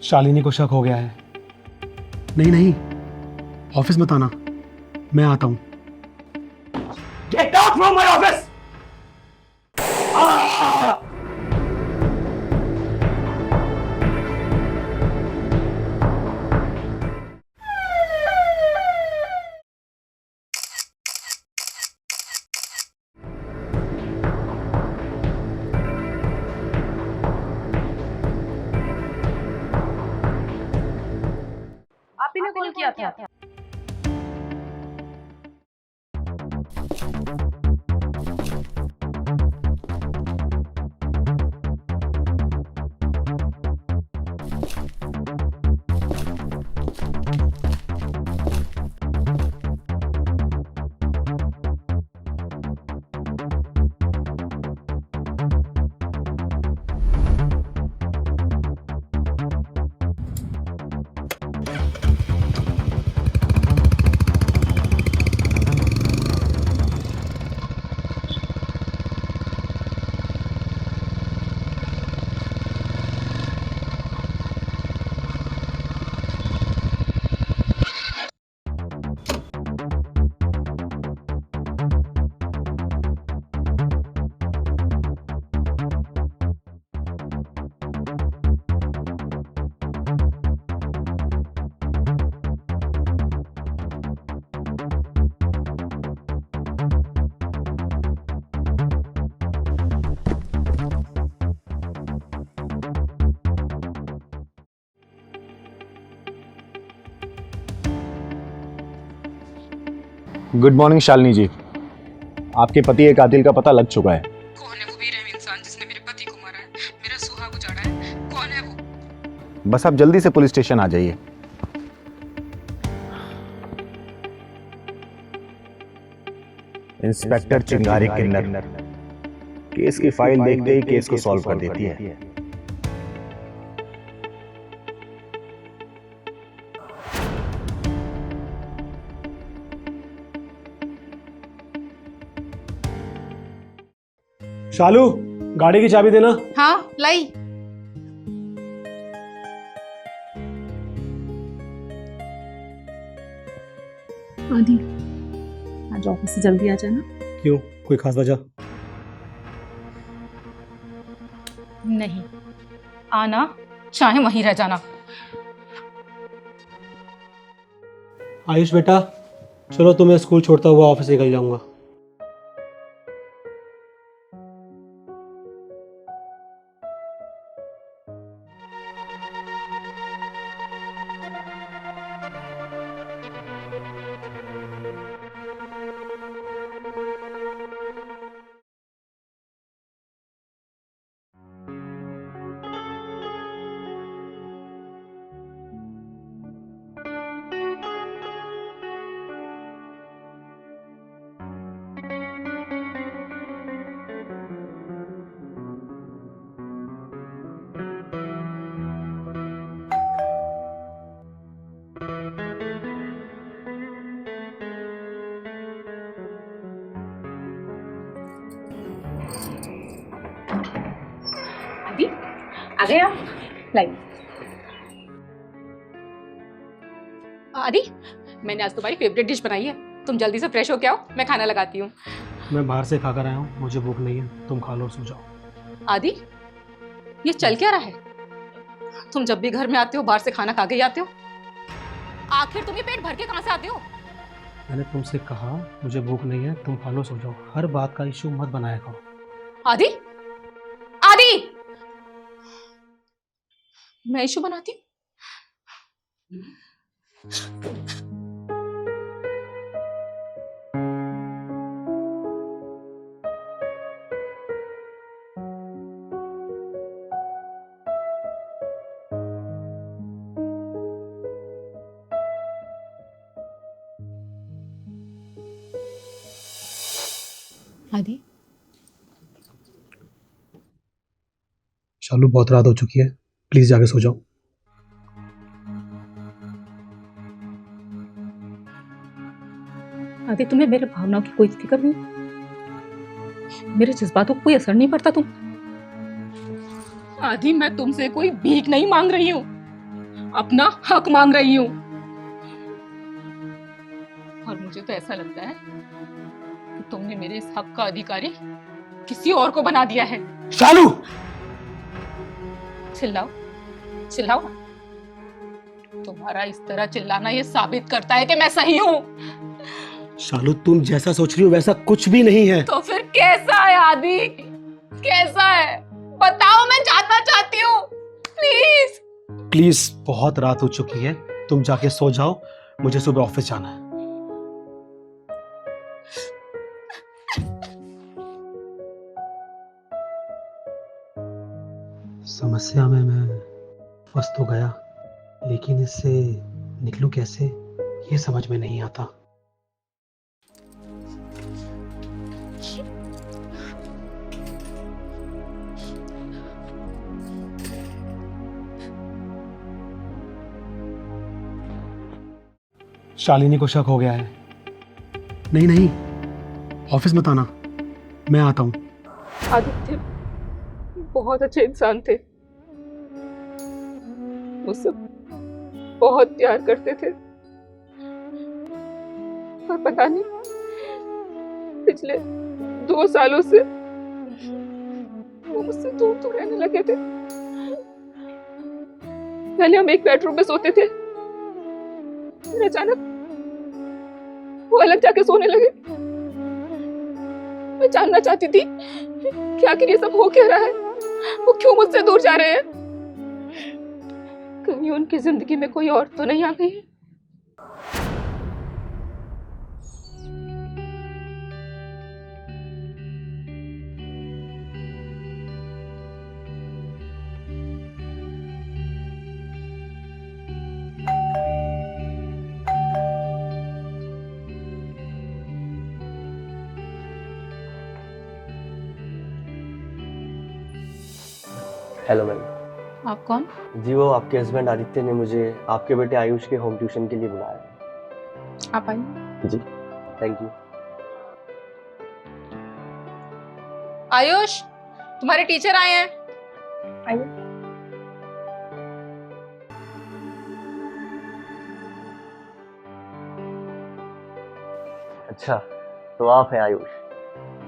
शालिनी को शक हो गया है। नहीं नहीं, ऑफिस मत आना, मैं आता हूं। Gate out from my office. आप ही ने कॉल किया था। गुड मॉर्निंग शालिनी जी, आपके पति के कातिल का पता लग चुका है। कौन है वो वीरहम इंसान जिसने मेरे पति को मारा है, मेरा सुहाग उजाड़ा है? कौन है वो? बस आप जल्दी से पुलिस स्टेशन आ जाइए। इंस्पेक्टर चिंगारी किन्नर केस की फाइल देखते ही केस को सॉल्व कर देती है। शालू, गाड़ी की चाबी देना। हाँ लाई। आदि, आज ऑफिस से जल्दी आ जाना। क्यों, कोई खास वजह? नहीं, आना चाहे वहीं रह जाना। आयुष बेटा, चलो तुम्हें स्कूल छोड़ता हुआ ऑफिस निकल जाऊंगा। आदि, आ गए आप? लाई। आदि, मैंने आज तुम्हारी फेवरेट डिश बनाई है, तुम जल्दी से फ्रेश होके आओ, मैं खाना लगाती हूँ। मैं बाहर से खाकर आया हूँ, मुझे भूख नहीं है, तुम खा लो, सो जाओ। आदि, ये चल क्या रहा है? तुम जब भी घर में आते हो बाहर से खाना खा के ही आते हो। आखिर तुम ये पेट भर के कहाँ से आते हो? मैंने तुमसे कहा मुझे भूख नहीं है, तुम खा लो, सो जाओ। हर बात का इश्यू मत बनाया करो। आदि, आदि, मैं इशू बनाती हूँ? आदि, शालू, बहुत रात हो चुकी है, प्लीज जाके सो जाओ। आदि, तुम्हें मेरे भावनाओं की कोई फिक्र नहीं? मेरे जज्बातों को कोई असर नहीं पड़ता तुम? आदि, मैं तुमसे कोई भीख नहीं मांग रही हूँ, अपना हक मांग रही हूँ। और मुझे तो ऐसा लगता है कि तुमने मेरे इस हक का अधिकारी किसी और को बना दिया है। शालू, चिल्लाओ, चिल्लाओ ना। तुम्हारा इस तरह चिल्लाना ये साबित करता है कि मैं सही हूँ। शालू तुम जैसा सोच रही हो वैसा कुछ भी नहीं है। तो फिर कैसा है आदि? कैसा है बताओ, मैं जानना चाहती हूँ प्लीज। प्लीज, बहुत रात हो चुकी है, तुम जाके सो जाओ, मुझे सुबह ऑफिस जाना है। समस्या में मैं फंस तो गया, लेकिन इससे निकलूं कैसे ये समझ में नहीं आता। शालिनी को शक हो गया है। नहीं नहीं, ऑफिस मत आना, मैं आता हूं। आदित्य बहुत अच्छे इंसान थे, मुझसे बहुत प्यार करते थे, और पता नहीं पिछले 2 सालों से वो मुझसे दूर दूर रहने लगे थे। पहले हम एक बेडरूम में सोते थे, फिर अचानक वो अलग जाके सोने लगे। मैं जानना चाहती थी कि आखिर ये सब हो क्या रहा है, वो क्यों मुझसे दूर जा रहे हैं? कहीं उनकी जिंदगी में कोई और तो नहीं आ गई है? Hello ma'am. आप कौन? जी वो आपके हस्बैंड आदित्य ने मुझे आपके बेटे आयुष के होम ट्यूशन के लिए बुलाया है। आप आइए। जी थैंक यू। आयुष, तुम्हारे टीचर आए हैं। आइए। अच्छा तो आप हैं आयुष,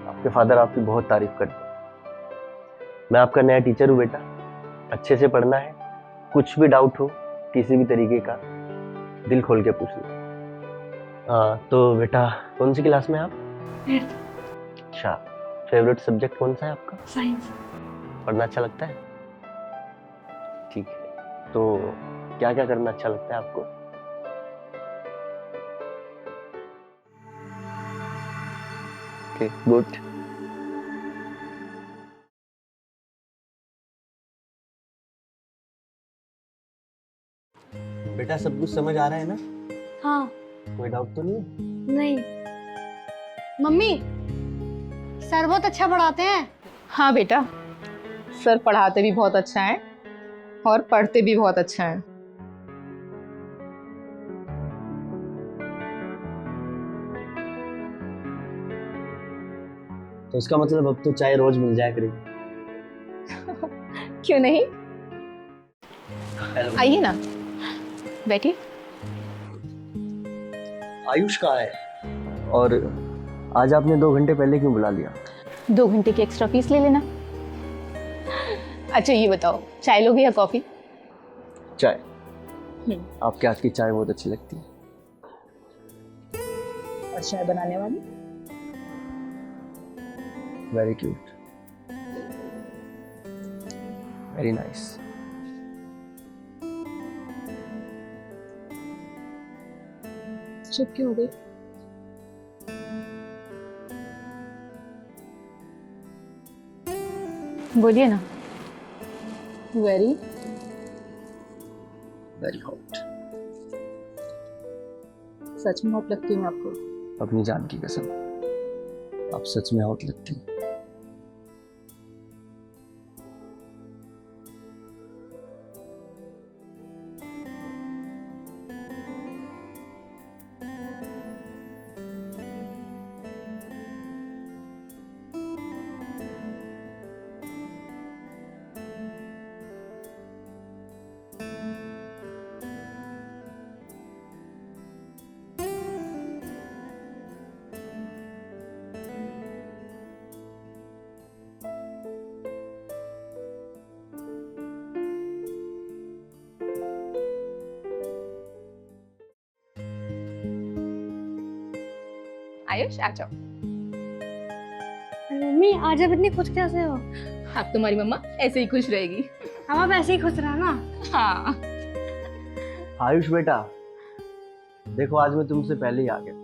आपके फादर आपकी बहुत तारीफ करते हैं। मैं आपका नया टीचर हूँ बेटा, अच्छे से पढ़ना है, कुछ भी डाउट हो किसी भी तरीके का दिल खोल के पूछ लो। तो बेटा कौन सी क्लास में आप? 8th। अच्छा, फेवरेट सब्जेक्ट कौन सा है आपका? साइंस। पढ़ना अच्छा लगता है? ठीक है, तो क्या क्या करना अच्छा लगता है आपको? Okay good. बेटा सब कुछ समझ आ रहा है ना? हाँ। कोई डाउट तो नहीं है? नहीं। मम्मी, सर बहुत अच्छा पढ़ाते हैं। हाँ बेटा, सर पढ़ाते भी बहुत अच्छा है और पढ़ते भी बहुत अच्छा है। तो इसका मतलब अब तो चाय रोज मिल जाया करेगी। क्यों नहीं, हेलो। आइए ना, बैठिए। आयुष कहाँ है? और आज आपने 2 घंटे पहले क्यों बुला लिया? 2 घंटे की एक्स्ट्रा फीस ले लेना। अच्छा ये बताओ, चाय लोगे या कॉफी? चाय। आपके हाथ की चाय बहुत अच्छी लगती है। और चाय बनाने वाली? Very cute, very nice. चुप क्यों हो गई? बोलिए ना। Very very hot. सच में हॉट लगती हूँ आपको? अपनी जान की कसम, आप सच में हॉट लगती हैं। आयुष आ जाओ। मम्मी आज आप इतनी खुश कैसे हो? अब तुम्हारी मम्मा ऐसे ही खुश रहेगी। अब आप ऐसे ही खुश रहना। हाँ। आयुष बेटा, देखो आज मैं तुमसे पहले ही आ गया।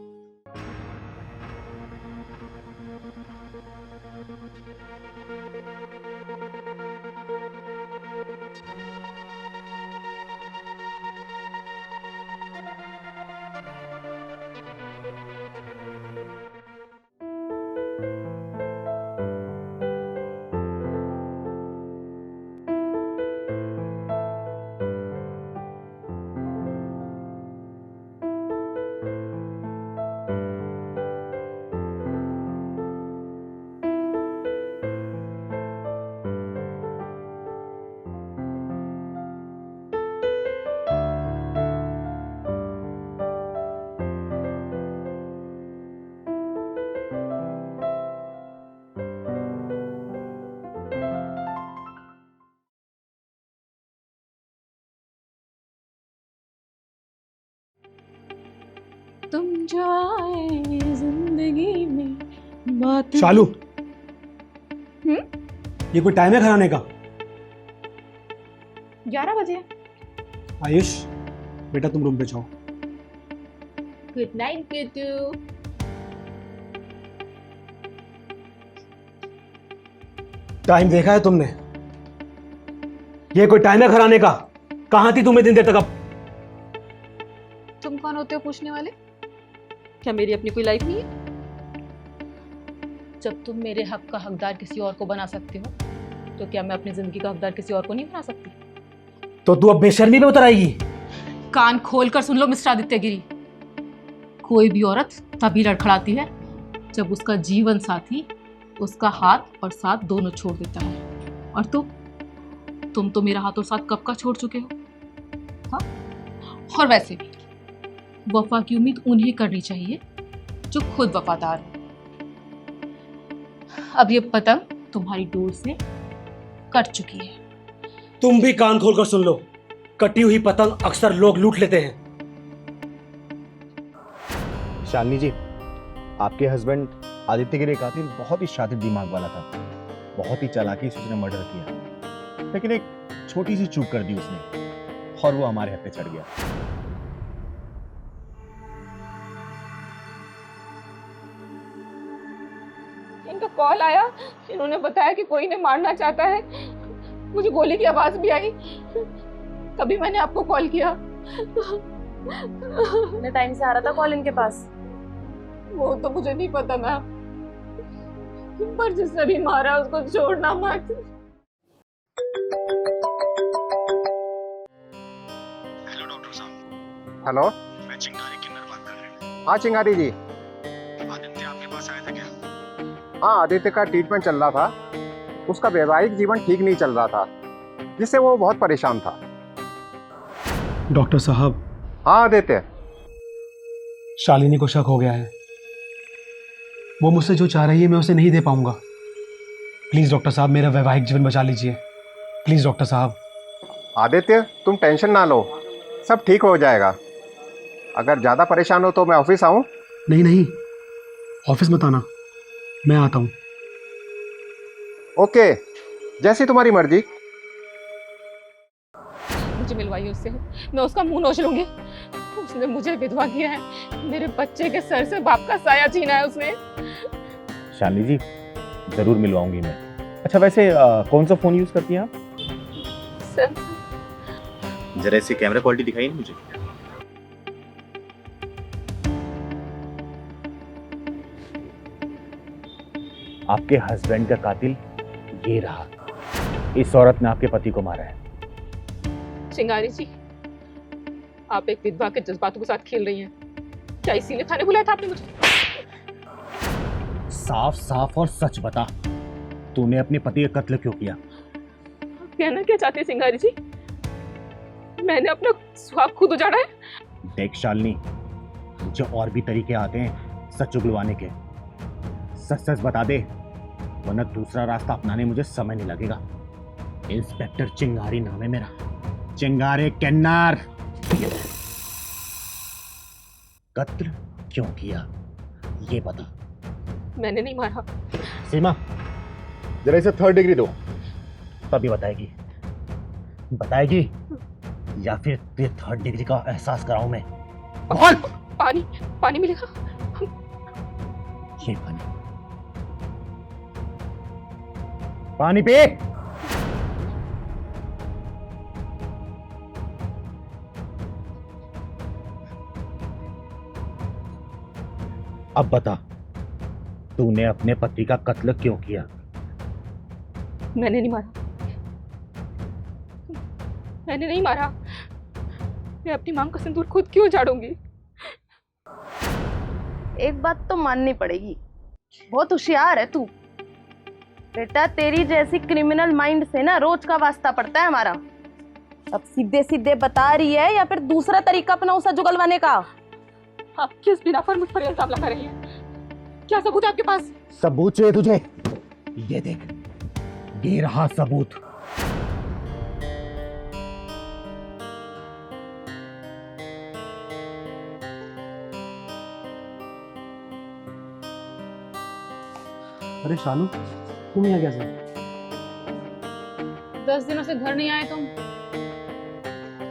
तुम जो आए जिंदगी में बात। शालू, ये कोई टाइम है घर आने का? 11 बजे। आयुष बेटा तुम रूम पे जाओ। Good night Kittu. टाइम देखा है तुमने? ये कोई टाइम है घर आने का? कहां थी तुम्हें दिन देर तक? अब तुम कौन होते हो पूछने वाले? क्या मेरी अपनी कोई लाइफ नहीं है? जब तुम मेरे हक का हकदार किसी और को बना सकते हो, तो क्या मैं अपनी जिंदगी का हकदार किसी और को नहीं बना सकती? तो तू अब बेशर्मी में उतर आएगी? कान खोल कर सुन लो मिस्टर आदित्य गिरी। कोई भी औरत तभी लड़खड़ाती है जब उसका जीवन साथी उसका हाथ और साथ दोनों छोड़ देता है। और तुम तो मेरा हाथ और साथ कब का छोड़ चुके हो। हाँ? और वैसे भी वफा की उम्मीद उन्हें करनी चाहिए जो खुद वफादार हो। अब ये पतंग तुम्हारी डोर से कट चुकी है। तुम भी कान खोलकर सुन लो, कटी हुई पतंग अक्सर लोग लूट लेते हैं। शालिनी जी, आपके हस्बैंड आदित्य गिरी कातिल बहुत ही शातिर दिमाग वाला था। बहुत ही चालाकी से उसने मर्डर किया, लेकिन एक छोटी सी चूक कर दी उसने और वो हमारे हाथ पे चढ़ गया। इनका कॉल आया, इन्होंने बताया कि कोई इन्हें मारना चाहता है। मुझे गोली की आवाज भी आई, तभी मैंने आपको कॉल किया। कितने टाइम से आ रहा था कॉल इनके पास? वो तो मुझे नहीं पता मैम, पर जिसने भी मारा उसको छोड़ना मत। हेलो डॉक्टर साहब। हेलो, मैं चिंगारी किन्नर बात कर रहा हूँ। हाँ चिंगारी जी। आदित्य आपके पास आया था क्या? हाँ, आदित्य का ट्रीटमेंट चल रहा था। उसका वैवाहिक जीवन ठीक नहीं चल रहा था, जिससे वो बहुत परेशान था। डॉक्टर साहब। हाँ आदित्य। शालिनी को शक हो गया है। वो मुझसे जो चाह रही है मैं उसे नहीं दे पाऊंगा। प्लीज डॉक्टर साहब, मेरा वैवाहिक जीवन बचा लीजिए। प्लीज डॉक्टर साहब। आदित्य, तुम टेंशन ना लो, सब ठीक हो जाएगा। अगर ज़्यादा परेशान हो तो मैं ऑफिस आऊँ? नहीं नहीं, ऑफिस मत आना, मैं आता हूँ। ओके, जैसी तुम्हारी मर्जी। मुझे मिलवाइए उससे, मैं उसका मुंह नोच लूंगी। उसने मुझे विधवा किया है, मेरे बच्चे के सर से बाप का साया छीना है उसने। शालिनी जी, जरूर मिलवाऊंगी मैं। अच्छा वैसे कौन सा फोन यूज करती हैं आप? जरा इसकी कैमरा क्वालिटी दिखाइए ना मुझे। आपके हस्बैंड का कातिल ये रहा। इस औरत ने आपके पति को मारा है। चिंगारी जी, आप एक विधवा के जज्बातों के साथ खेल रही हैं। क्या इसीलिए थाने बुलाया था आपने मुझे? साफ साफ और सच बता, तूने अपने पति का कत्ल क्यों किया? कहना क्या चाहते हैं चिंगारी जी? मैंने अपना सुहाग खुद उजाड़ा है? देख शालिनी, मुझे और भी तरीके आते हैं सच उगलवाने के। सच सच बता दे, वरना दूसरा रास्ता अपनाने मुझे समय नहीं लगेगा। इंस्पेक्टर चिंगारी नाम है मेरा, चिंगारे किन्नर। कत्ल क्यों किया ये बता। मैंने नहीं मारा। सीमा, जरा इसे 3rd डिग्री दो। तभी बताएगी। बताएगी या फिर तुझे 3rd डिग्री का एहसास कराऊं मैं? बोल। पानी, पानी मिलेगा? ये पानी, पानी पी। अब बता, तूने अपने पति का कत्ल क्यों किया? मैंने नहीं मारा, मैंने नहीं मारा। मैं अपनी मांग का सिंदूर खुद क्यों झाड़ूंगी? एक बात तो माननी पड़ेगी, बहुत होशियार है तू बेटा। तेरी जैसी क्रिमिनल माइंड से ना रोज का वास्ता पड़ता है हमारा। अब सीधे सीधे बता रही है या फिर दूसरा तरीका अपना उसे जुगलवाने का? आप किस बिना पर मुझ पर इल्जाम लगा रही हैं? क्या सबूत है आपके पास? सबूत चाहिए तुझे? ये देख, ये रहा सबूत। अरे शालू, तुम यहाँ कैसे? 10 दिनों से घर नहीं आए तुम।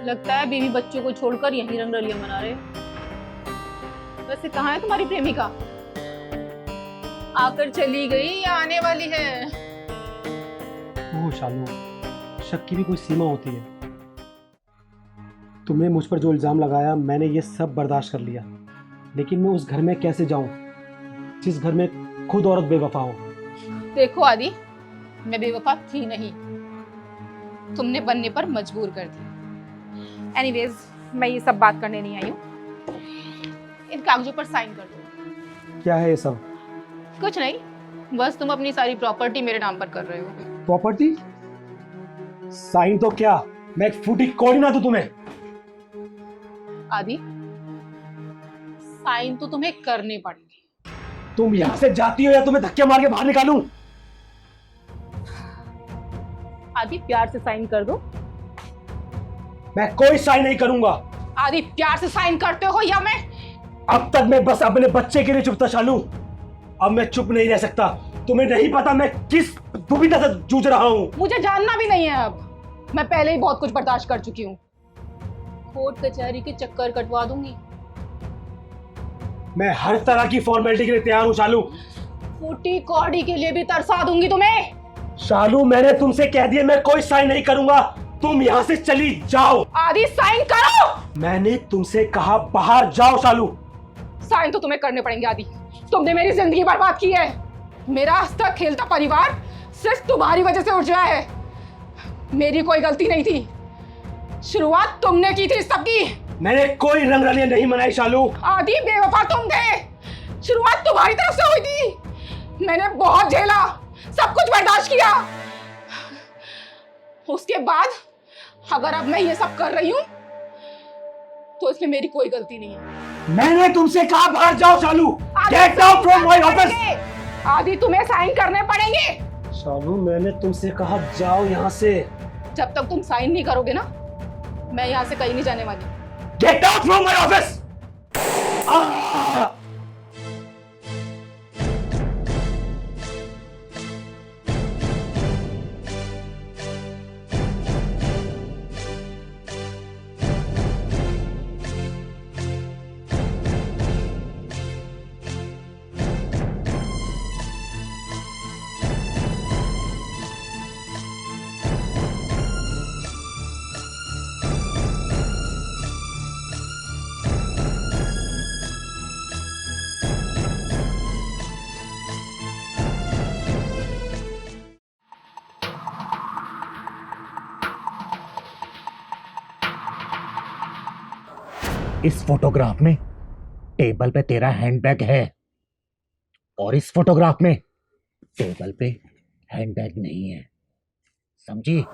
लगता है बीवी बच्चों को छोड़कर यहीं रंगरलियां मना रहे। वैसे कहाँ है तुम्हारी प्रेमिका? आकर चली गई या आने वाली है? ओह शालू, शक की भी कोई सीमा होती है। तुमने मुझ पर जो इल्ज़ाम लगाया, मैंने ये सब बर्दाश्त कर लिया, लेकिन मैं उस घर में कैसे जाऊं जिस घर में खुद औरत बेवफा हो? देखो आदि, मैं बेवफा थी नहीं, तुमने बनने पर मजबूर कर दी। एनीवेज, मैं ये सब बात करने नहीं आई हूँ। इन कागजों पर साइन कर दो। क्या है ये सब? कुछ नहीं, बस तुम अपनी सारी प्रॉपर्टी मेरे नाम पर कर रहे हो। प्रॉपर्टी? साइन तो क्या, मैं एक फूटी कौड़ी ना दूं तुम्हें? आदि, साइन तो तुम्हें करने पड़ेंगे। तुम यहाँ से जाती हो या तुम्हें धक्के मार के बाहर निकालूं? आदि, प्यार से साइन कर दो। मैं कोई साइन नहीं करूंगा। आदि, प्यार से साइन करते हो या मैं? अब तक मैं बस अपने बच्चे के लिए चुप था शालू, अब मैं चुप नहीं रह सकता। तुम्हें नहीं पता मैं किस दुविधा से जूझ रहा हूँ। मुझे जानना भी नहीं है अब, मैं पहले ही बहुत कुछ बर्दाश्त कर चुकी हूँ। कोर्ट कचहरी के चक्कर कटवा दूंगी। मैं हर तरह की फॉर्मेलिटी के लिए तैयार हूँ शालू। फूटी कौड़ी के लिए भी तरसा दूंगी तुम्हें। शालू, मैंने तुमसे कह दिया मैं कोई साइन नहीं करूंगा, तुम यहाँ से चली जाओ। आदि, साइन करो। मैंने तुमसे कहा बाहर जाओ शालू। साइन तो तुम्हें करने पड़ेंगे आदि, तुमने मेरी जिंदगी बर्बाद की है। मेरा हंसता खेलता परिवार सिर्फ तुम्हारी वजह से उठ गया है। मेरी कोई गलती नहीं थी, शुरुआत तुमने की थी इस सब की। मैंने कोई रंगरलियां नहीं मनाई शालू। आदि, बेवफा तुम थे, शुरुआत तुम्हारी तरफ से हुई थी। मैंने बहुत झेला, सब कुछ बर्दाश्त किया। उसके बाद अगर अब मैं ये सब कर रही हूँ तो इसमें मेरी कोई गलती नहीं है। मैंने तुमसे कहा बाहर जाओ Shalu. Get out from my office. Adi, तुम्हें साइन करने पड़ेंगे। शालू, मैंने तुमसे कहा जाओ यहाँ से। जब तक तुम साइन नहीं करोगे ना, मैं यहाँ से कहीं नहीं जाने वाली। Gate out from my office. इस फोटोग्राफ में टेबल पे तेरा हैंडबैग है और इस फोटोग्राफ में टेबल पे हैंडबैग नहीं है, समझी?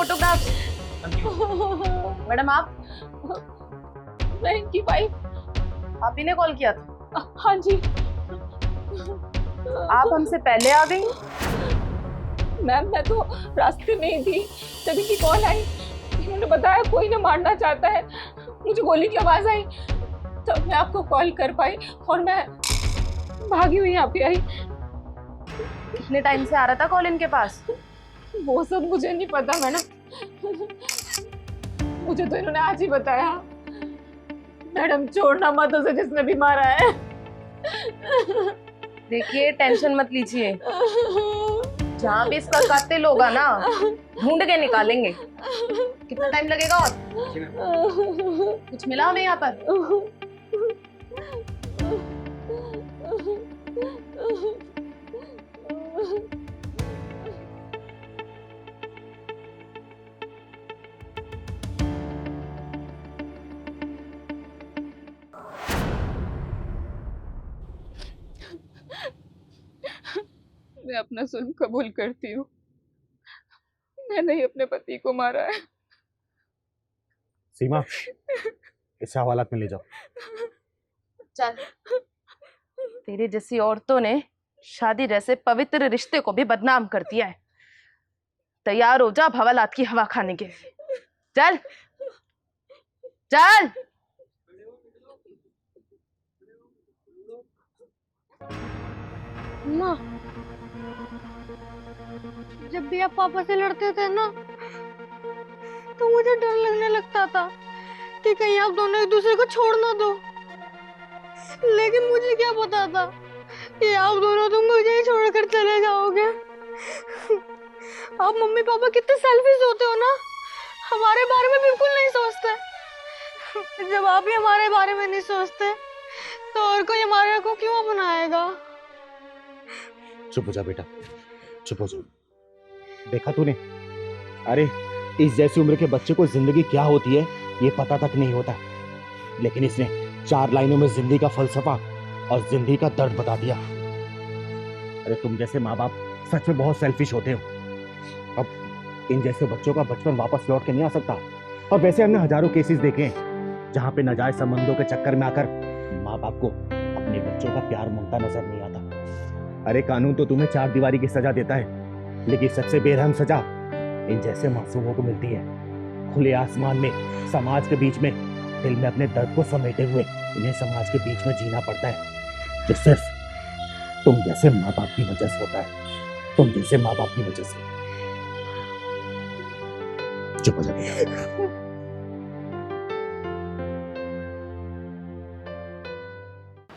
फोटोग्राफ। मैडम आप मैं इनकी वाइफ। आप ही ने कॉल किया था? हाँ जी। आप हमसे पहले आ गई। मैम मैं तो रास्ते में ही थी जब इनकी कॉल आई। इन्होंने बताया कोई ना मारना चाहता है। मुझे गोली की आवाज आई तब मैं आपको कॉल कर पाई और मैं भागी हुई यहाँ पे आई। कितने टाइम से आ रहा था कॉल इनके पास? वो सब मुझे नहीं पता मैडम। मुझे तो इन्होंने आज ही बताया। मैडम छोड़ना मत उसे जिसने भी मारा है। देखिए टेंशन मत लीजिए, जहाँ भी इसका कातिल होगा ना ढूंढ के निकालेंगे। कितना टाइम लगेगा और कुछ मिला हमें यहाँ पर? मैं अपना जुल्म कबूल करती हूँ। मैंने ही अपने पति को मारा है। सीमा, इसे हवालात में ले जाओ। चल, तेरे जैसी औरतों ने शादी जैसे पवित्र रिश्ते को भी बदनाम कर दिया है। तैयार हो जा हवालात की हवा खाने के लिए। चल चल। माँ, जब भी आप पापा से लड़ते थे ना तो मुझे डर लगने लगता था कि कहीं आप दोनों एक दूसरे को छोड़ ना दो। लेकिन मुझे क्या पता था कि आप दोनों तुम मुझे ही छोड़कर चले जाओगे। आप मम्मी पापा कितने सेल्फिश होते हो ना, हमारे बारे में बिल्कुल नहीं सोचते। जब आप ही हमारे बारे में नहीं सोचते तो और कोई हमारे को क्यों अपनाएगा। चुप हो जा बेटा, चुप हो जा। देखा तूने, अरे इस जैसी उम्र के बच्चे को जिंदगी क्या होती है ये पता तक नहीं होता, लेकिन इसने 4 लाइनों में जिंदगी का फलसफा और जिंदगी का दर्द बता दिया। अरे तुम जैसे माँ बाप सच में बहुत सेल्फिश होते हो। अब इन जैसे बच्चों का बचपन वापस लौट के नहीं आ सकता। और वैसे हमने हजारों केसेस देखे हैं जहाँ पे नाजायज संबंधों के चक्कर में आकर माँ बाप को अपने बच्चों का प्यार ममता नजर नहीं आता। अरे कानून तो तुम्हें 4 दीवारी की सजा देता है, लेकिन सबसे बेरहम सजा इन जैसे मासूमों को मिलती है। खुले आसमान में, समाज के बीच में, दिल में अपने दर्द को समेटे हुए इन्हें समाज के बीच में जीना पड़ता है, जो सिर्फ तुम जैसे माँ बाप की वजह से होता है। तुम जैसे माँ बाप की वजह से। चुप हो जाओ।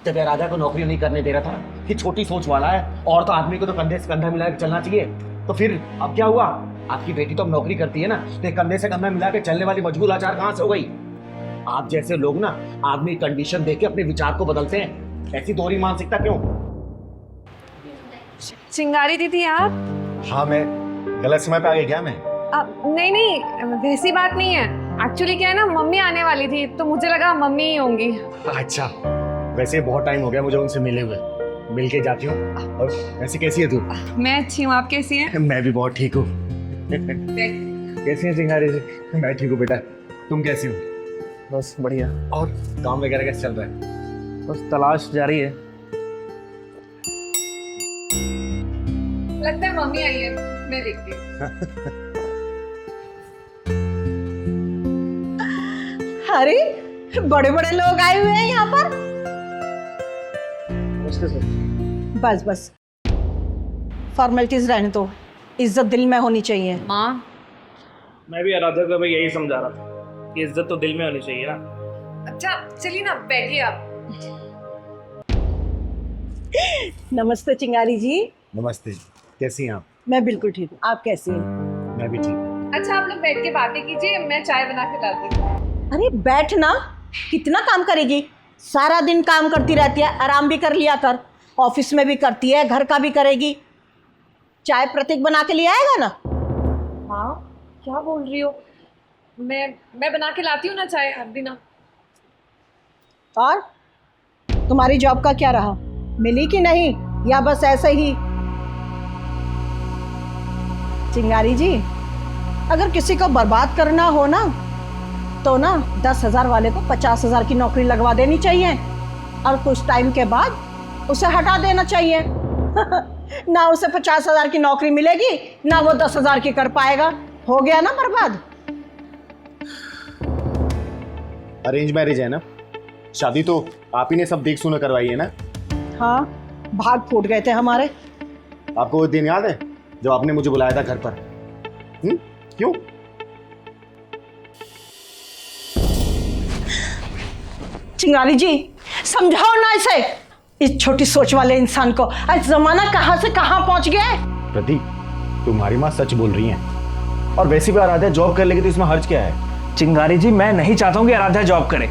जब ये राजा को नौकरी नहीं करने दे रहा था कि छोटी सोच वाला है और तो आदमी को तो कंधे से कंधा मिला के चलना चाहिए, तो फिर अब क्या हुआ? आपकी बेटी तो अब नौकरी करती है ना, तो कंधे से कंधा मिला के चलने वाली मजबूर लाचार कहाँ से हो गई? आप जैसे लोग ना आदमी कंडीशन देख के अपने विचार को बदलते हैं। ऐसी दोहरी मानसिकता क्यों? चिंगारी दीदी आप? हाँ, मैं गलत समय पे आ गया क्या मैं? नहीं नहीं, वैसी बात नहीं है। एक्चुअली क्या है ना, मम्मी आने वाली थी तो मुझे लगा मम्मी ही होंगी। अच्छा, वैसे बहुत टाइम हो गया मुझे उनसे मिले हुए। मिल के जाती हूँ। और वैसे कैसी है तू? मैं अच्छी हूँ, आप कैसी हैं? मैं भी बहुत ठीक हूँ। कैसी है चिंगारी जी? मैं ठीक हूँ बेटा, तुम कैसी हो? बस बढ़िया। और काम वगैरह कैसे चल रहा है? बस तलाश जारी है। लगता है मम्मी आई है, मैं देखती हूँ। अरे बड़े बड़े लोग आए हुए हैं यहाँ पर। बस बस फॉर्मेलिटीज रहने दो, इज्जत दिल में होनी चाहिए। माँ, मैं भी आराधक को यही समझा रहा था कि इज्जत तो दिल में होनी चाहिए ना। अच्छा चलिए ना, बैठिए आप। नमस्ते चिंगारी जी। नमस्ते, कैसी हैं आप? मैं बिल्कुल ठीक हूँ, आप कैसी हैं? मैं भी ठीक। अच्छा आप लोग बैठ के बातें कीजिए, मैं चाय बना के लाती हूँ। अरे बैठना, कितना काम करेगी? सारा दिन काम करती रहती है, आराम भी कर लिया कर। ऑफिस में भी करती है, घर का भी करेगी। चाय प्रतीक बना के ले आएगा ना? माँ क्या बोल रही हो? मैं बना के लाती हूँ ना चाय, आप भी ना। और तुम्हारी जॉब का क्या रहा, मिली कि नहीं, या बस ऐसे ही? चिंगारी जी, अगर किसी को बर्बाद करना हो ना तो ना 10,000 वाले को 50,000 की नौकरी लगवा देनी चाहिए और कुछ टाइम के बाद उसे हटा देना चाहिए। ना उसे 50,000 की नौकरी मिलेगी ना वो 10,000 की कर पाएगा। हो गया ना बर्बाद। अरेंज मैरिज है ना, शादी तो आप ही ने सब देख सुना करवाई है ना। हाँ, भाग फूट गए थे हमारे। आपको वो दिन याद है जब आपने मुझे बुलाया था घर पर? क्यों? चिंगारी जी समझाओ ना इसे, इस छोटी सोच वाले इंसान को। आज जमाना कहां से कहां पहुंच गया है। प्रतीक, तुम्हारी माँ सच बोल रही है, और वैसे भी आराध्या जॉब कर लेगी तो इसमें हर्ज क्या है? चिंगारी जी, मैं नहीं चाहता हूँ कि आराध्या जॉब करे।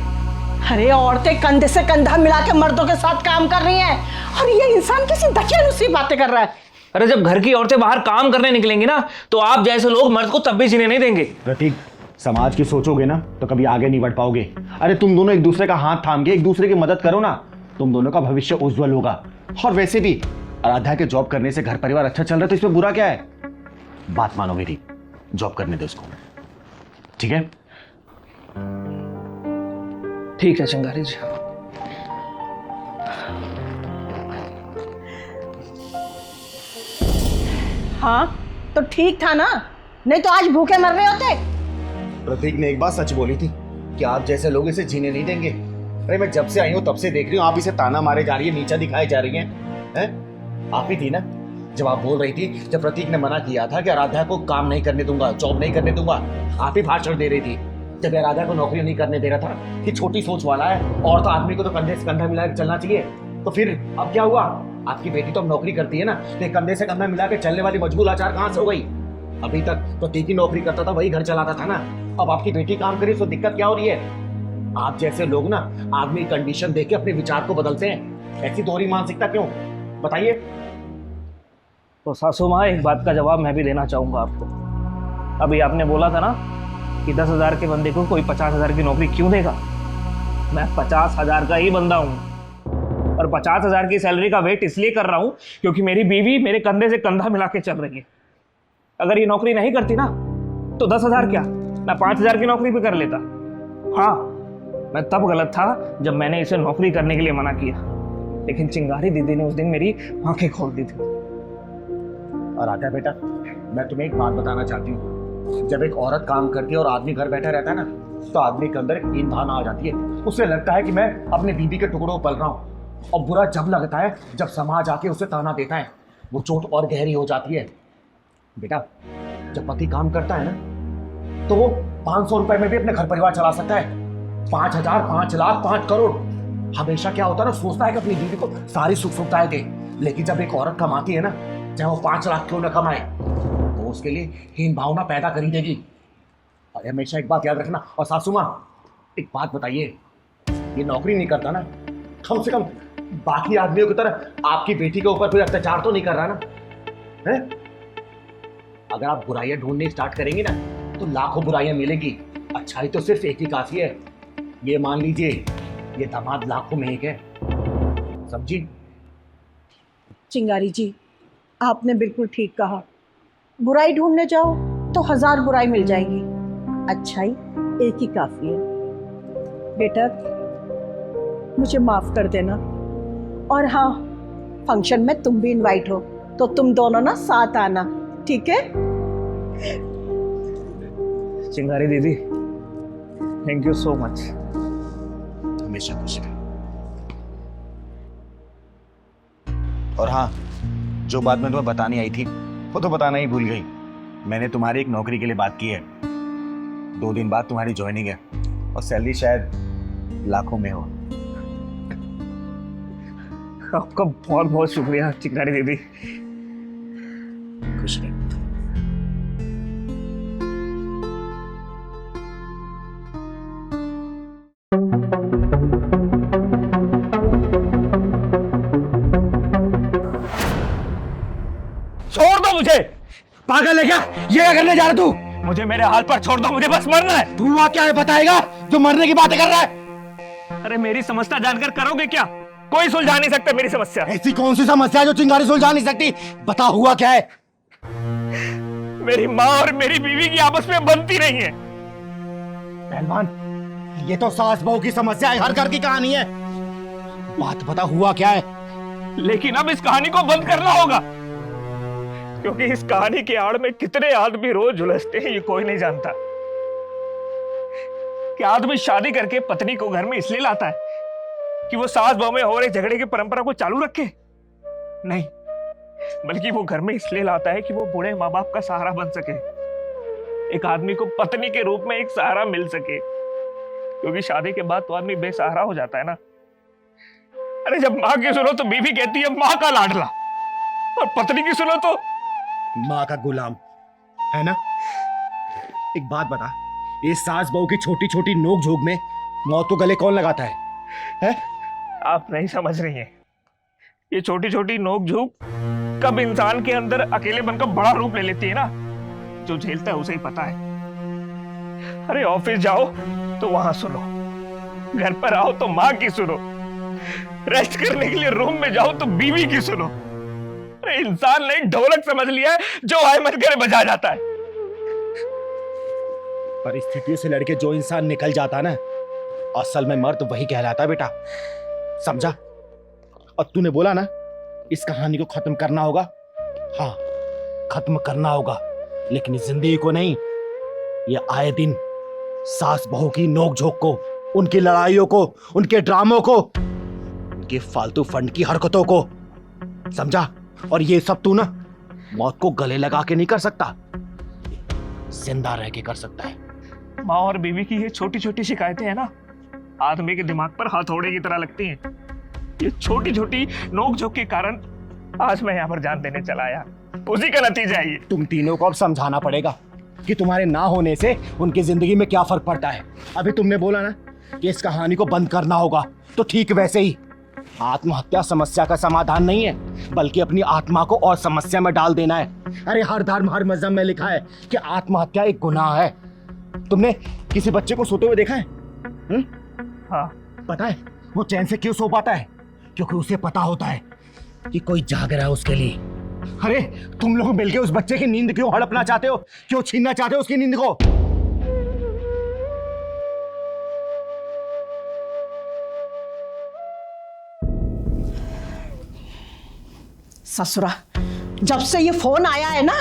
अरे औरतें कंधे से कंधा मिला के मर्दों के साथ काम कर रही हैं और ये इंसान किसी दकियानुसी बातें कर रहा है। अरे जब घर की औरतें बाहर काम करने निकलेंगी ना तो आप जैसे लोग मर्द को तब भी जीने नहीं देंगे। प्रतीक, समाज की सोचोगे ना तो कभी आगे नहीं बढ़ पाओगे। अरे तुम दोनों एक दूसरे का हाथ थाम के एक दूसरे की मदद करो ना, तुम दोनों का भविष्य उज्जवल होगा। और वैसे भी आराध्या के जॉब करने से घर परिवार अच्छा चल रहा है तो इसमें बुरा क्या है? बात मानो मेरी, जॉब करने दो इसको, ठीक है? ठीक है चिंगारी जी। हाँ तो ठीक था ना, नहीं तो आज भूखे मर रहे होते। प्रतीक ने एक बात सच बोली थी कि आप जैसे लोग इसे जीने नहीं देंगे। अरे मैं जब से आई हूँ तब से देख रही हूँ आप इसे ताना मारे जा रही है, नीचा दिखाई जा रही हैं। आप ही थी ना जब आप बोल रही थी, जब प्रतीक ने मना किया था कि आराध्या को काम नहीं करने दूंगा, जॉब नहीं करने दूंगा, आप ही भाषण दे रही थी। जब आराध्या को नौकरी नहीं करने दे रहा था कि छोटी सोच वाला है और तो आदमी को तो कंधे से कंधा मिला के चलना चाहिए, तो फिर अब क्या हुआ? आपकी बेटी तो अब नौकरी करती है ना, तो कंधे से कंधा मिला के चलने वाली मजबूर लाचार कहाँ से हो गई? अभी तक प्रतीक ही नौकरी करता था, वही घर चलाता था ना। अब आपकी बेटी काम करी तो दिक्कत क्या हो रही है? आप जैसे लोग ना आदमी कंडीशन देख के अपने विचार को बदलते हैं, ऐसी दोहरी मानसिकता क्यों? बताइए। तो सासू माँ, एक बात का जवाब मैं भी देना चाहूंगा आपको। अभी आपने बोला था ना कि 10,000 के बंदे को कोई 50,000 की नौकरी क्यों देगा? मैं 50,000 का ही बंदा हूँ और 50,000 की सैलरी का वेट इसलिए कर रहा हूँ क्योंकि मेरी बीवी मेरे कंधे से कंधा मिला के चल रही है। अगर ये नौकरी नहीं करती ना तो 10,000 क्या, मैं 5,000 की नौकरी भी कर लेता। हाँ, मैं तब गलत था जब मैंने इसे नौकरी करने के लिए मना किया, लेकिन चिंगारी दीदी ने उस दिन मेरी आंखें खोल दी थी। और आधा बेटा, मैं तुम्हें एक बात बताना चाहती हूँ, जब एक औरत काम करती है और आदमी घर बैठा रहता है ना, तो आदमी के अंदर एक हीन भावना आ जाती है। उसे लगता है कि मैं अपने बीबी के टुकड़ों पल रहा हूँ, और बुरा जब लगता है जब समाज आके उसे ताना देता है, वो चोट और गहरी हो जाती है। बेटा, जब पति काम करता है ना तो वो 500 रुपए में भी अपने घर परिवार चला सकता है। 5,000, 5 लाख, 5 करोड़, हमेशा क्या होता है ना, सोचता है कि अपनी बीवी को सारी सुख सुविधाएं दे। लेकिन जब एक औरत कमाती है ना, चाहे वो 5 लाख क्यों न कमाए, तो उसके लिए हीन भावना पैदा कर ही देगी। और हमेशा एक बात याद रखना। और सासू माँ, एक बात बताइए, ये नौकरी नहीं करता ना, कम से कम बाकी आदमियों की तरह आपकी बेटी के ऊपर कोई अत्याचार तो नहीं कर रहा ना है? अगर आप बुराइयां ढूंढनी स्टार्ट करेंगे ना तो लाखों बुराइयां मिलेगी, अच्छाई तो सिर्फ एक ही काफी है। ये मान लीजिए, ये दामाद लाखों में एक है, समझी? चिंगारी जी, आपने बिल्कुल ठीक कहा। बुराई ढूंढने जाओ तो 1000 बुराई मिल जाएगी, अच्छाई एक ही काफी है। बेटा, मुझे माफ कर देना। और हाँ, फंक्शन में तुम भी इनवाइट हो तो तुम दोनों ना साथ आना, ठीक है? चिंगारी दीदी, थैंक यू सो मच। हमेशा खुश रहे। और हाँ, जो बात मैं तुम्हें बतानी आई थी वो तो बताना ही भूल गई। मैंने तुम्हारी एक नौकरी के लिए बात की है, 2 दिन बाद तुम्हारी ज्वाइनिंग है और सैलरी शायद लाखों में हो। आपका बहुत बहुत शुक्रिया चिंगारी दीदी। खुश रहे। छोड़ दो मुझे। पागल है क्या? ये क्या करने जा रहा तू? मुझे मेरे हाल पर छोड़ दो, मुझे बस मरना है। तू वहां क्या है बताएगा जो मरने की बातें कर रहा है? अरे मेरी समस्या जानकर करोगे क्या? कोई सुलझा नहीं सकता मेरी समस्या। ऐसी कौन सी समस्या है जो चिंगारी सुलझा नहीं सकती? बता, हुआ क्या है? मेरी माँ और मेरी बीवी की आपस में बनती नहीं है। पहलवान, ये तो सास बहू की समस्या है, हर घर की कहानी है। बात बता, हुआ क्या है? लेकिन अब इस कहानी को बंद करना होगा, क्योंकि इस कहानी के आड़ में कितने आदमी रोज झुलसते हैं ये कोई नहीं जानता। कि आदमी शादी करके पत्नी को घर में इसलिए लाता है कि वो सास बहू में हो रहे झगड़े की परंपरा को चालू रखे? नहीं, बल्कि वो घर में इसलिए लाता है कि वो बूढ़े माँ बाप का सहारा बन सके, एक आदमी को पत्नी के रूप में एक सहारा मिल सके। क्योंकि शादी के बाद तो आदमी बेसहारा हो जाता है ना। अरे जब माँ की सुनो तो बीवी कहती है माँ का लाडला, और पत्नी की सुनो तो माँ का गुलाम, है ना? एक बात बता, ये सास बहू की छोटी छोटी नोक झोंक में मौत को गले कौन लगाता है? आप नहीं समझ रही हैं। ये छोटी छोटी नोक झोंक कब इंसान के अंदर अकेलेपन का बड़ा रूप ले लेती है ना, जो झेलता है उसे ही पता है। अरे ऑफिस जाओ तो वहां सुनो, घर पर आओ तो माँ की सुनो, रेस्ट करने के लिए रूम में जाओ तो बीवी की सुनो। अरे इंसान ने ढोलक समझ लिया है जो आए मन करे बजा जाता है। परिस्थितियों से लड़के जो इंसान निकल जाता ना, असल में मर्द वही कहलाता है बेटा, समझा? और तूने बोला ना इस कहानी को खत्म करना होगा, हाँ खत्म करना होगा, लेकिन इस जिंदगी को नहीं। ये आए दिन सास बहू की नोक झोंक को, उनकी लड़ाइयों को, उनके ड्रामों को, उनके फालतू फंड की हरकतों को, समझा? और ये सब तू ना मौत को गले लगा के नहीं कर सकता, जिंदा रह के कर सकता है। माँ और बीवी की ये छोटी छोटी शिकायतें हैं ना, आदमी के दिमाग पर हथौड़े की तरह लगती हैं। ये छोटी छोटी नोक झोंक के कारण आज मैं यहाँ पर जान देने चला आया, उसी का नतीजा है ये। तुम तीनों को अब समझाना पड़ेगा कि तुम्हारे ना होने से उनकी जिंदगी में क्या फर्क पड़ता है। अभी तुमने बोला ना कि इस कहानी को बंद करना होगा, तो ठीक वैसे ही आत्महत्या समस्या का समाधान नहीं है, बल्कि अपनी आत्मा को और समस्या में डाल देना है। अरे हर धर्म, हर मजहब में लिखा है कि आत्महत्या एक गुनाह है। तुमने किसी बच्चे को सोते हुए देखा है? हाँ। पता है वो चैन से क्यों सो पाता है? क्योंकि उसे पता होता है कि कोई जाग रहा है उसके लिए। अरे तुम लोग मिलके उस बच्चे की नींद क्यों हड़पना चाहते हो? क्यों छीनना चाहते हो उसकी नींद को? ससुरा, जब से ये फोन आया है ना,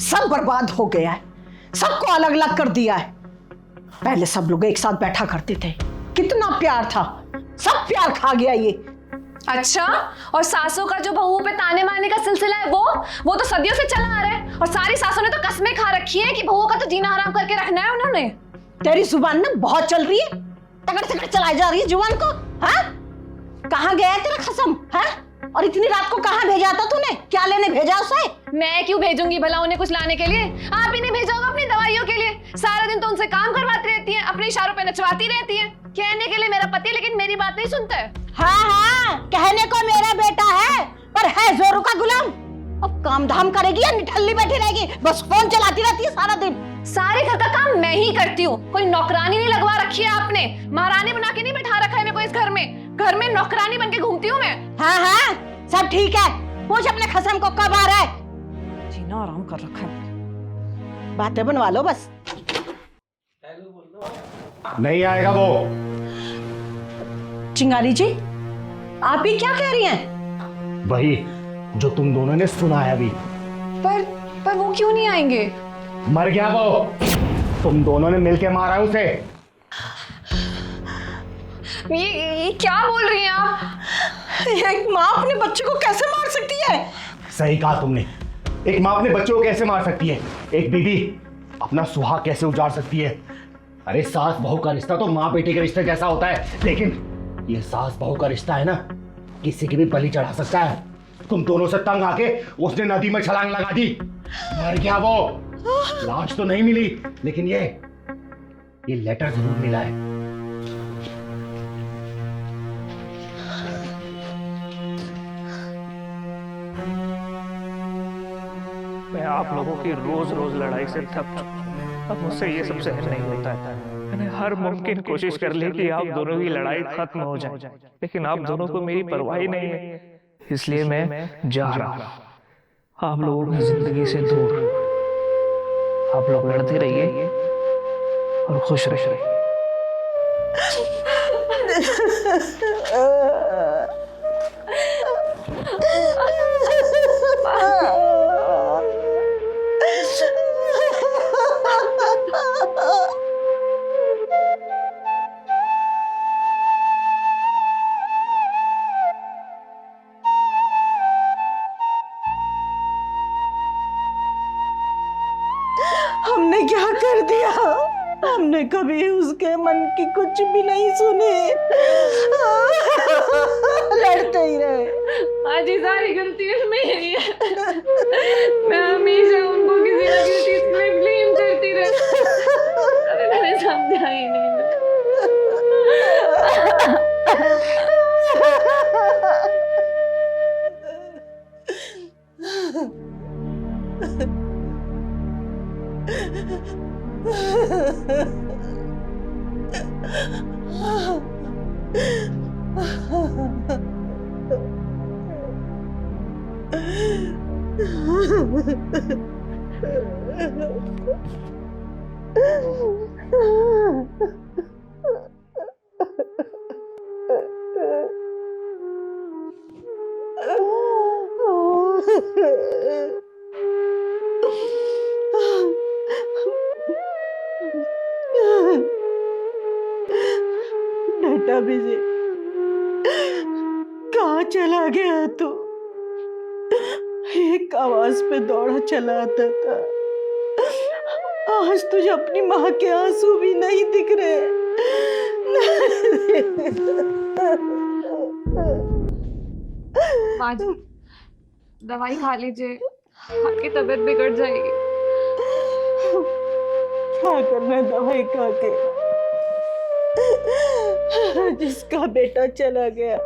सब बर्बाद हो गया है, सबको अलग अलग कर दिया है। पहले सब लोग एक साथ बैठा करते थे, कितना प्यार था, सब प्यार खा गया ये। अच्छा, और सासों का जो बहू पे ताने मारने का सिलसिला है वो तो सदियों से चला आ रहा है, और सारी सासों ने तो कस्में खा रखी है कि बहुओं का तो जीना हराम करके रखना है उन्होंने। तेरी जुबान ना बहुत चल रही है, तगड़ तगड़ चलाई जा रही है जुबान को। हाँ, कहाँ गया है तेरा खसम? हाँ, और इतनी रात को कहाँ भेजा था तूने? क्या लेने भेजा उसे? मैं क्यों भेजूंगी भला उन्हें कुछ लाने के लिए? आप ही नहीं भेजा होगा अपनी दवाइयों के लिए। सारा दिन तो उनसे काम करवाती रहती है, अपने इशारों पे नचवाती रहती है। कहने के लिए मेरा पति, लेकिन मेरी बात नहीं सुनता है। हाँ हाँ, कहने को मेरा बेटा है, पर है जोरू का गुलाम। अब काम धाम करेगी या निठल्ली बैठी रहेगी? बस फोन चलाती रहती है सारा दिन। सारे घर का काम मैं ही करती हूँ, कोई नौकरानी नहीं लगवा रखी है आपने। महारानी बना के नहीं बैठा रखा है मेरे को इस घर में नौकरानी बन के घूमती हूँ मैं। हाँ हाँ, सब ठीक है। पूछ अपने खसम को कब आ रहा है? जीना आराम कर रखा है। बातें बनवा लो बस। नहीं आएगा वो। चिंगारी जी, आप भी क्या कह रही हैं? वही जो तुम दोनों ने सुना है अभी। पर वो क्यों नहीं आएंगे? मर गया वो, तुम दोनों ने मिलके मारा उसे। ये क्या बोल रही हैं आप? एक माँ अपने बच्चे को कैसे मार सकती है? सही कहा तुमने, एक माँ अपने बच्चों को कैसे मार सकती है? एक बीवी अपना सुहाग कैसे उजाड़ सकती है? अरे सास बहू का रिश्ता तो माँ बेटे के रिश्ते जैसा होता है, लेकिन ये सास बहू का रिश्ता है ना, किसी की भी बलि चढ़ा सकता है। तुम दोनों से तंग आके उसने नदी में छलांग लगा दी, मर गया वो। लाश तो नहीं मिली, लेकिन ये लेटर जरूर मिला है। मैं आप लोगों की रोज रोज लड़ाई से थक चुका, अब मुझसे ये सब सहन नहीं होता है। मैंने हर मुमकिन कोशिश कर ली कि आप दोनों की लड़ाई खत्म हो जाए, लेकिन आप दोनों को मेरी परवाह ही नहीं है, इसलिए मैं जा रहा हूं आप लोगों की जिंदगी से दूर। आप लोग लड़ते रहिए और खुश रहिए। हमने क्या कर दिया? हमने कभी उसके मन की कुछ भी नहीं सुनी। लड़ते ही रहे। आज ये सारी गलती मेरी है। मैं हमेशा उनको किसी ना किसी चीज में ब्लेम करती रहती। कभी मैंने समझा ही नहीं। बेटा विजय, कहाँ चला गया तू? एक आवाज पे दौड़ा चला आता था। आज तुझे अपनी माँ के आंसू भी नहीं दिख रहे। माँ जी, दवाई खा लीजिए, आपकी तबीयत बिगड़ जाएगी। क्या करना है दवाई खा के? जिसका बेटा चला गया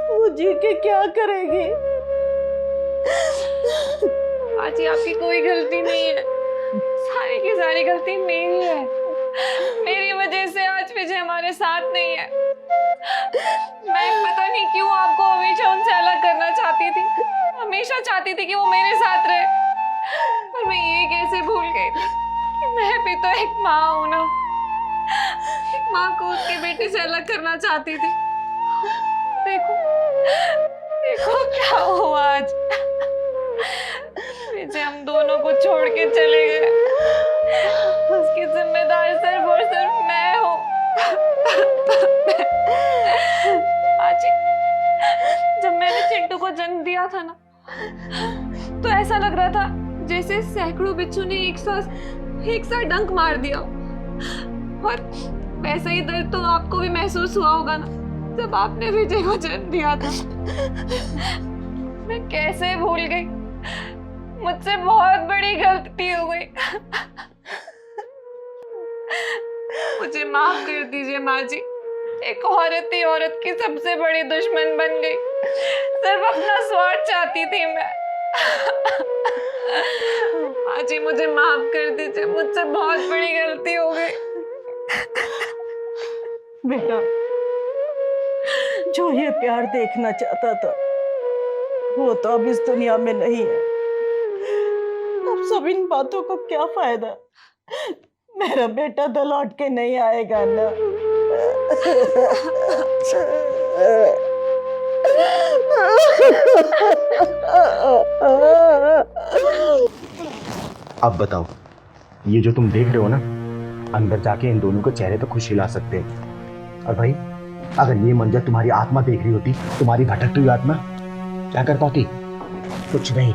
वो जी के क्या करेगी? आज आपकी कोई गलती नहीं है, सारी की सारी गलती मेरी है। मेरी वजह से आज विजय हमारे साथ नहीं है। मैं पता नहीं क्यों आपको हमेशा उनसे अलग करना चाहती थी, हमेशा चाहती थी कि वो मेरे साथ रहे, पर मैं ये कैसे भूल गई थी कि मैं भी तो एक माँ हूं ना। एक माँ को उसके बेटे से अलग करना चाहती थी। देखो देखो क्या हुआ आज। विजय हम दोनों को छोड़ के चले गए। उसकी जिम्मेदार सिर्फ और सिर्फ मैं हूँ। आजी, जब मैंने चिंटू को जन्म दिया था ना, तो ऐसा लग रहा था जैसे सैकड़ों बिच्छू ने एक साथ डंक मार दिया। और वैसा ही दर्द तो आपको भी महसूस हुआ होगा ना, जब आपने विजय को जन्म दिया था। मैं कैसे भूल गई, मुझसे बहुत बड़ी गलती हो गई। मुझे माफ कर दीजिए माँ जी। एक औरत ही औरत की सबसे बड़ी दुश्मन बन गई। सिर्फ अपना स्वार्थ चाहती थी मैं। माँ जी मुझे माफ कर दीजिए, मुझसे बहुत बड़ी गलती हो गई। बेटा, जो ये प्यार देखना चाहता था वो तो अब इस दुनिया में नहीं है। अब सब इन बातों को क्या फायदा? मेरा बेटा तो लौट के नहीं आएगा ना। अब बताओ, ये जो तुम देख रहे हो ना, अंदर जाके इन दोनों के चेहरे पे खुशी ला सकते हैं। और भाई, अगर ये मंजर तुम्हारी आत्मा देख रही होती, तुम्हारी भटकती हुई आत्मा, क्या कर पाती? कुछ नहीं,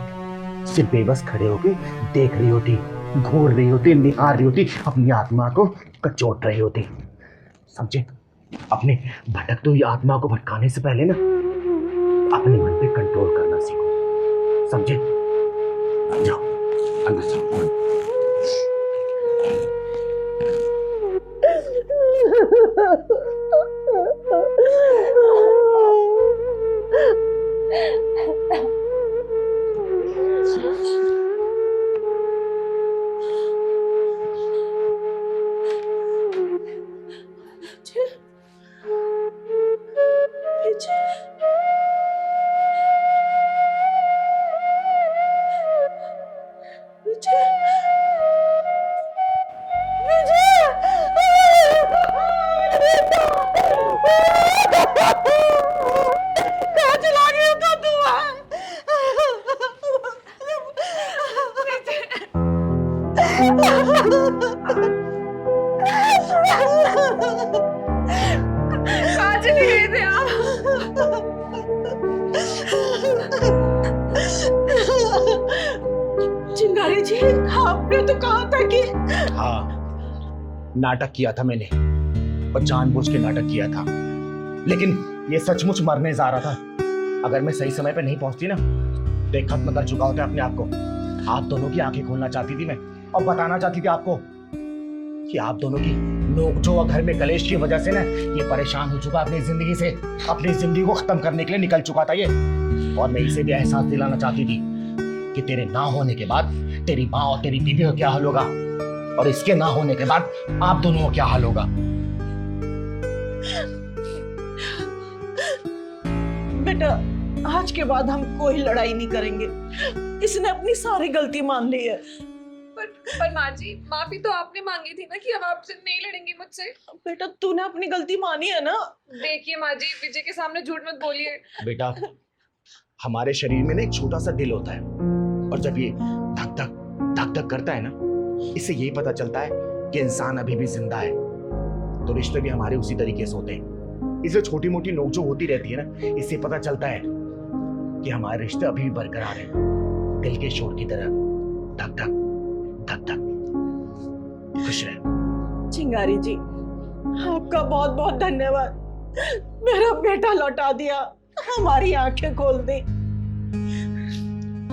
सिर्फ बेबस खड़े होके देख रही होती, घूर रही होती, निहार रही होती, अपनी आत्मा को कचोट रही होती। समझे? अपने भटकती हुई आत्मा को भटकाने से पहले ना अपने मन पे कंट्रोल करना सीखो। समझे? जाओ अंदर जाओ। कहाँ चले गए थे आप? चिंगारी जी, आपने तो कहा था कि हाँ, नाटक किया था मैंने और जानबूझ के नाटक किया था, लेकिन ये सचमुच मरने जा रहा था। अगर मैं सही समय पे नहीं पहुंचती ना तो एक खत्म कर चुका होता अपने आप को। आप दोनों की आंखें खोलना चाहती थी मैं, और बताना चाहती थी आपको कि आप दोनों की नोक-झोंक घर में कलेश की वजह से ना ये परेशान हो चुका अपनी जिंदगी से, अपनी जिंदगी को खत्म करने के लिए निकल चुका था ये। और मैं इसे भी एहसास दिलाना चाहती थी कि तेरे ना होने के बाद तेरी माँ और तेरी बीवी का क्या हाल होगा, और इसके ना होने के बाद आप दोनों का क्या हाल होगा। बेटा, आज के बाद हम कोई लड़ाई नहीं करेंगे। इसने अपनी सारी गलती मान ली है। पर माँ जी, माफी तो आपने मांगी थी ना कि हम आपसे नहीं लड़ेंगे मुझसे। बेटा, तूने अपनी गलती मानी है ना। देखिए माँ जी, विजय के सामने झूठ मत बोलिए। बेटा, हमारे शरीर में ना एक छोटा सा दिल होता है, और जब ये धक धक धक धक करता है ना, इससे यही पता चलता है कि इंसान अभी भी जिंदा है। तो रिश्ते भी हमारे उसी तरीके से होते हैं। इससे छोटी मोटी नोकझोंक होती रहती है ना, इससे पता चलता है कि हमारे रिश्ते अभी भी बरकरार हैं, दिल के शोर की तरह, धक धक धक धक। खुश रहे। चिंगारी जी, आपका बहुत बहुत धन्यवाद। मेरा बेटा लौटा दिया, हमारी आंखें खोल दी।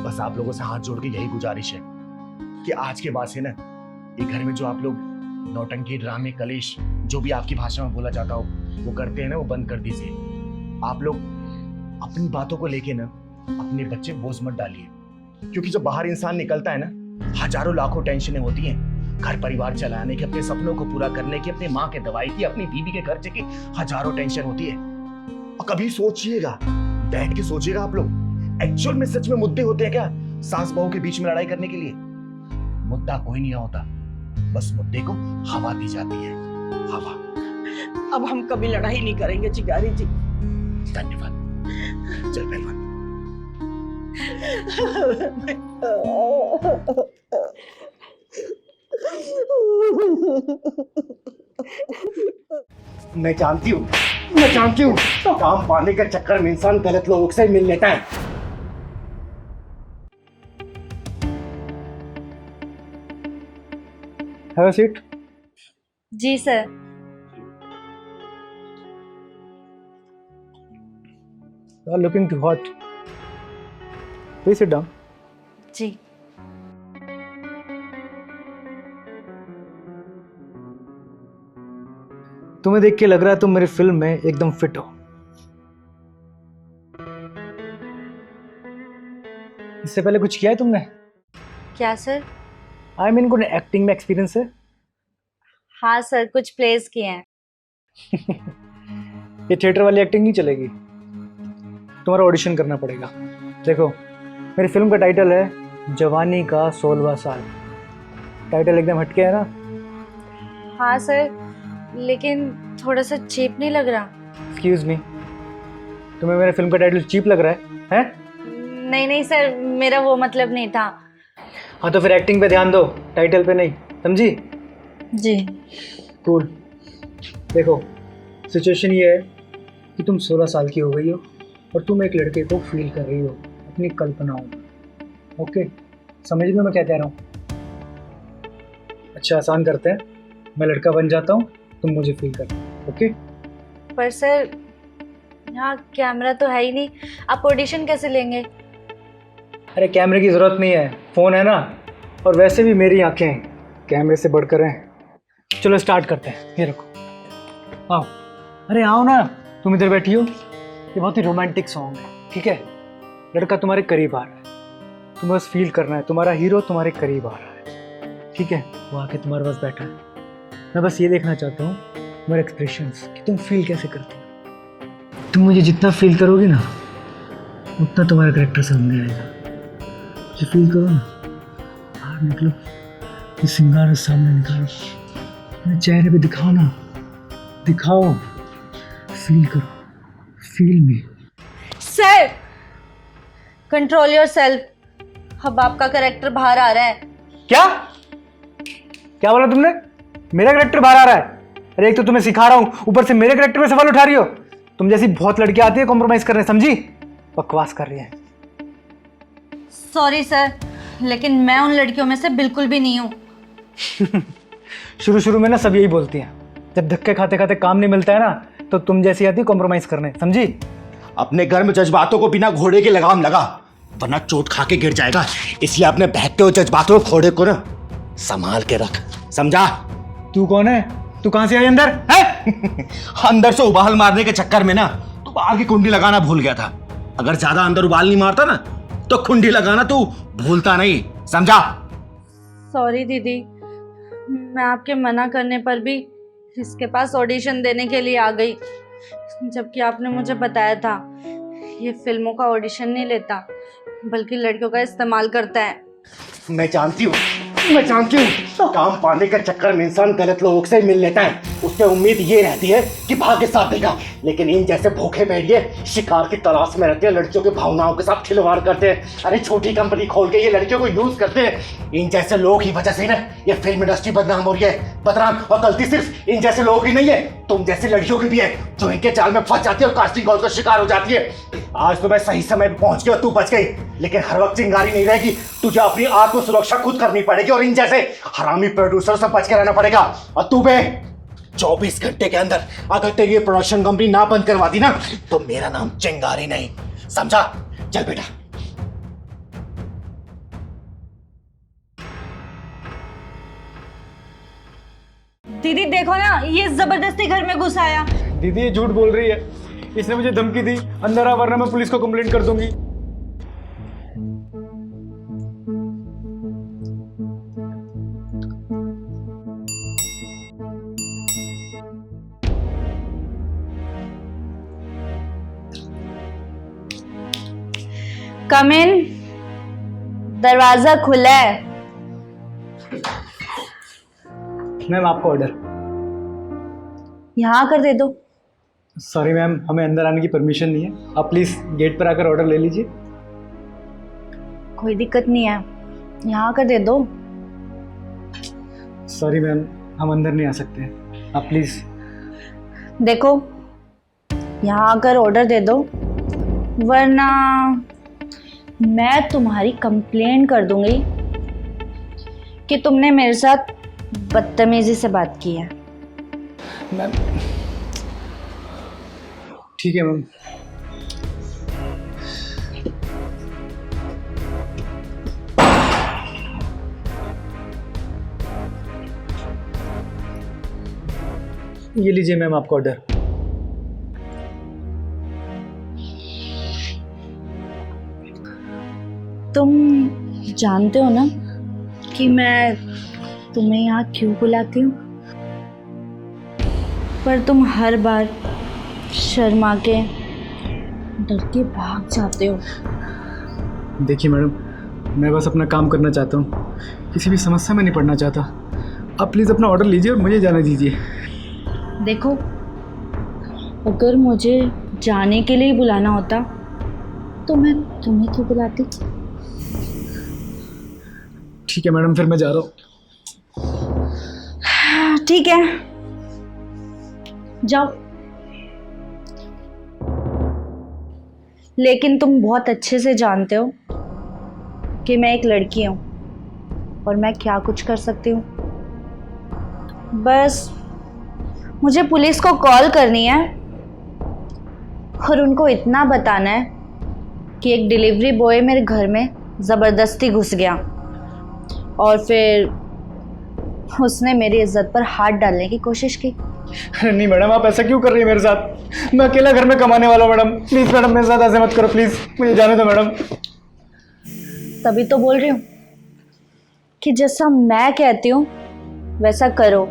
बस आप लोगों से हाथ जोड़ के यही गुजारिश है कि आज के बाद से ना ये घर में जो आप लोग नौटंकी, ड्रामे, कलेश, जो भी आपकी भाषा में बोला जाता हो वो करते हैं ना, वो बंद कर दीजिए। आप लोग अपनी बातों को लेके ना अपने बच्चे बोझ मत डालिए, क्योंकि जब बाहर इंसान निकलता है ना, हजारों लाखों टेंशनें होती हैं, घर परिवार चलाने की, अपने सपनों को पूरा करने की, अपनी माँ के दवाई की, अपनी बीवी के खर्चे की, हजारों टेंशन होती है। और कभी सोचिएगा, बैठ के सोचिएगा आप लोग, एक्चुअल में सच में मुद्दे होते हैं क्या सास बहू के बीच में लड़ाई करने के लिए? मुद्दा कोई नहीं होता, बस मुद्दे को हवा दी जाती है, हवा। अब हम कभी लड़ाई नहीं करेंगे चिंगारी जी। धन्यवाद। चल पहलवान। मैं जानती हूँ काम पाने के चक्कर में इंसान गलत लोगों से मिल लेता है। Have a seat. जी sir. You are looking too hot. Please sit down. जी। तुम्हें देख के लग रहा है तुम मेरी फिल्म में एकदम फिट हो। इससे पहले कुछ किया है तुमने? क्या सर? आई मीन कोई एक्टिंग में एक्सपीरियंस है? हाँ सर, कुछ प्लेस किए हैं। ये थिएटर वाली एक्टिंग नहीं चलेगी, तुम्हारा ऑडिशन करना पड़ेगा। देखो, मेरी फिल्म का टाइटल है जवानी का 16वां साल। टाइटल एकदम हटके है ना? हाँ सर, लेकिन थोड़ा सा चीप नहीं लग रहा? एक्सक्यूज मी, तुम्हें मेरे फिल्म का टाइटल चीप लग रहा है? नहीं नहीं सर, मेरा वो मतलब नहीं था। हाँ तो फिर एक्टिंग पे ध्यान दो, टाइटल पे नहीं, समझी? जी। कूल। देखो, सिचुएशन ये है कि तुम 16 साल की हो गई हो और तुम एक लड़के को फील कर रही हो अपनी कल्पनाओं में। ओके, समझ लो मैं क्या कह रहा हूँ? अच्छा, आसान करते हैं, मैं लड़का बन जाता हूँ, तुम मुझे फील करते हो। ओके? पर सर, यहाँ कैमरा तो है ही नहीं, आप ऑडिशन कैसे लेंगे? अरे कैमरे की ज़रूरत नहीं है, फ़ोन है ना, और वैसे भी मेरी आंखें कैमरे से बढ़कर हैं। चलो स्टार्ट करते हैं। ये रखो, आओ। अरे आओ ना, तुम इधर बैठी हो। ये बहुत ही रोमांटिक सॉन्ग है, ठीक है? लड़का तुम्हारे करीब आ रहा है, तुम्हें बस फील करना है, तुम्हारा हीरो तुम्हारे करीब आ रहा है, ठीक है? वो आके तुम्हारे पास बैठा है। मैं बस ये देखना चाहता हूँ मेरे एक्सप्रेशंस कि तुम फील कैसे करती हो। तुम मुझे जितना फील करोगी ना, उतना तुम्हारा कैरेक्टर सामने आएगा। जो फील करो ना, बाहर निकलो, ये सिंगार सामने निकालो, मेरे चेहरे पे दिखाओ ना, दिखाओ, फील करो, feel me. Sir, control yourself. अब आपका कैरेक्टर बाहर आ रहा है। क्या? क्या बोला तुमने? मेरा करेक्टर बाहर आ रहा है? अरे एक तो तुम्हें सिखा रहा हूं, ऊपर से मेरे करेक्टर पे सवाल उठा रही हो। तुम जैसी बहुत लड़कियां आती है कॉम्प्रोमाइज करने, समझी? बकवास कर रही है। सॉरी सर, लेकिन मैं उन लड़कियों में से बिल्कुल भी नहीं हूँ। शुरू शुरू में ना सब यही बोलती हैं, जब धक्के खाते खाते काम नहीं मिलता है ना तो तुम जैसी आती कॉम्प्रोमाइज करने, समझी? अपने घर में जज्बातों को बिना घोड़े के लगाम लगा, वरना चोट खा के गिर जाएगा। इसलिए अपने बहकते हुए जज्बातों को, घोड़े को ना संभाल के रख, समझा? तू कौन है? तू कहां से आई अंदर है? अंदर से उबाल मारने के चक्कर में ना तू बाहर की कुंडी लगाना भूल गया था। अगर ज्यादा अंदर उबाल नहीं मारता ना तो कुंडी लगाना तू भूलता नहीं, समझा? सॉरी दीदी, मैं आपके मना करने पर भी इसके पास ऑडिशन देने के लिए आ गई, जबकि आपने मुझे बताया था ये फिल्मों का ऑडिशन नहीं लेता बल्कि लड़कियों का इस्तेमाल करता है। मैं जानती हूँ काम पाने के चक्कर में इंसान गलत लोगों से मिल लेता है। उससे उम्मीद ये रहती है कि भाग्य साथ देगा, लेकिन इन जैसे भूखे भेड़िए शिकार की तलाश में रहते हैं, लड़कियों की भावनाओं के साथ खिलवाड़ करते हैं। अरे छोटी कंपनी खोल के ये लड़कियों को यूज करते हैं। इन जैसे लोग की वजह से ना ये फिल्म इंडस्ट्री बदनाम हो रही है, बदनाम। और गलती सिर्फ इन जैसे लोगों की नहीं है, तुम जैसी लड़कियों की भी है, जो इनके जाल में फंस जाती है और कास्टिंग कॉल का शिकार हो जाती है। आज तो मैं सही समय पे पहुंच गया, तू बच गई, लेकिन हर वक्त चिंगारी नहीं रहेगी। तुझे अपनी आत्म सुरक्षा खुद करनी पड़ेगी और इन जैसे हरामी प्रोड्यूसर से बच के रहना पड़ेगा। और तू बे 24 घंटे के अंदर अगर तेरी ये प्रोडक्शन कंपनी ना बंद करवा दी ना तो मेरा नाम चिंगारी नहीं, समझा? चल बेटा। दीदी देखो ना, ये जबरदस्ती घर में घुस आया। दीदी ये झूठ बोल रही है, इसने मुझे धमकी दी, अंदर आ वरना मैं पुलिस को कंप्लेंट कर दूंगी। कम इन, दरवाजा खुला है। मैम आपका ऑर्डर। यहाँ कर दे दो। सॉरी मैम, हमें अंदर आने की परमिशन नहीं है, आप प्लीज गेट पर आकर ऑर्डर ले लीजिए। कोई दिक्कत नहीं है, यहाँ कर दे दो। सॉरी मैम, हम अंदर नहीं आ सकते हैं, आप प्लीज। देखो, यहाँ आकर ऑर्डर दे दो, वरना मैं तुम्हारी कंप्लेंट कर दूंगी कि तुमने मेरे साथ बदतमीजी से बात की है। मैम ठीक है मैम। ये लीजिए मैम आपका ऑर्डर। तुम जानते हो ना कि मैं तुम्हें यहाँ क्यों बुलाती हूँ, पर तुम हर बार शर्मा के डर के भाग जाते हो। देखिए मैडम, मैं बस अपना काम करना चाहता हूँ, किसी भी समस्या में नहीं पड़ना चाहता। आप प्लीज़ अपना ऑर्डर लीजिए और मुझे जाने दीजिए। देखो, अगर मुझे जाने के लिए बुलाना होता तो मैं तुम्हें क्यों बुलाती। ठीक है मैडम, फिर मैं जा रहा हूँ। ठीक है, जाओ। लेकिन तुम बहुत अच्छे से जानते हो कि मैं एक लड़की हूँ और मैं क्या कुछ कर सकती हूँ। बस मुझे पुलिस को कॉल करनी है और उनको इतना बताना है कि एक डिलीवरी बॉय मेरे घर में ज़बरदस्ती घुस गया और फिर उसने मेरी इज्जत पर हाथ डालने की कोशिश की। नहीं मैडम, आप ऐसा क्यों कर रही है मेरे साथ? मैं अकेला घर में कमाने वाला हूँ मैडम, प्लीज़ मैडम मेरे साथ ऐसे मत करो, प्लीज़ मुझे जाने दो मैडम। तभी तो बोल रही हूँ कि जैसा मैं कहती हूँ वैसा करो,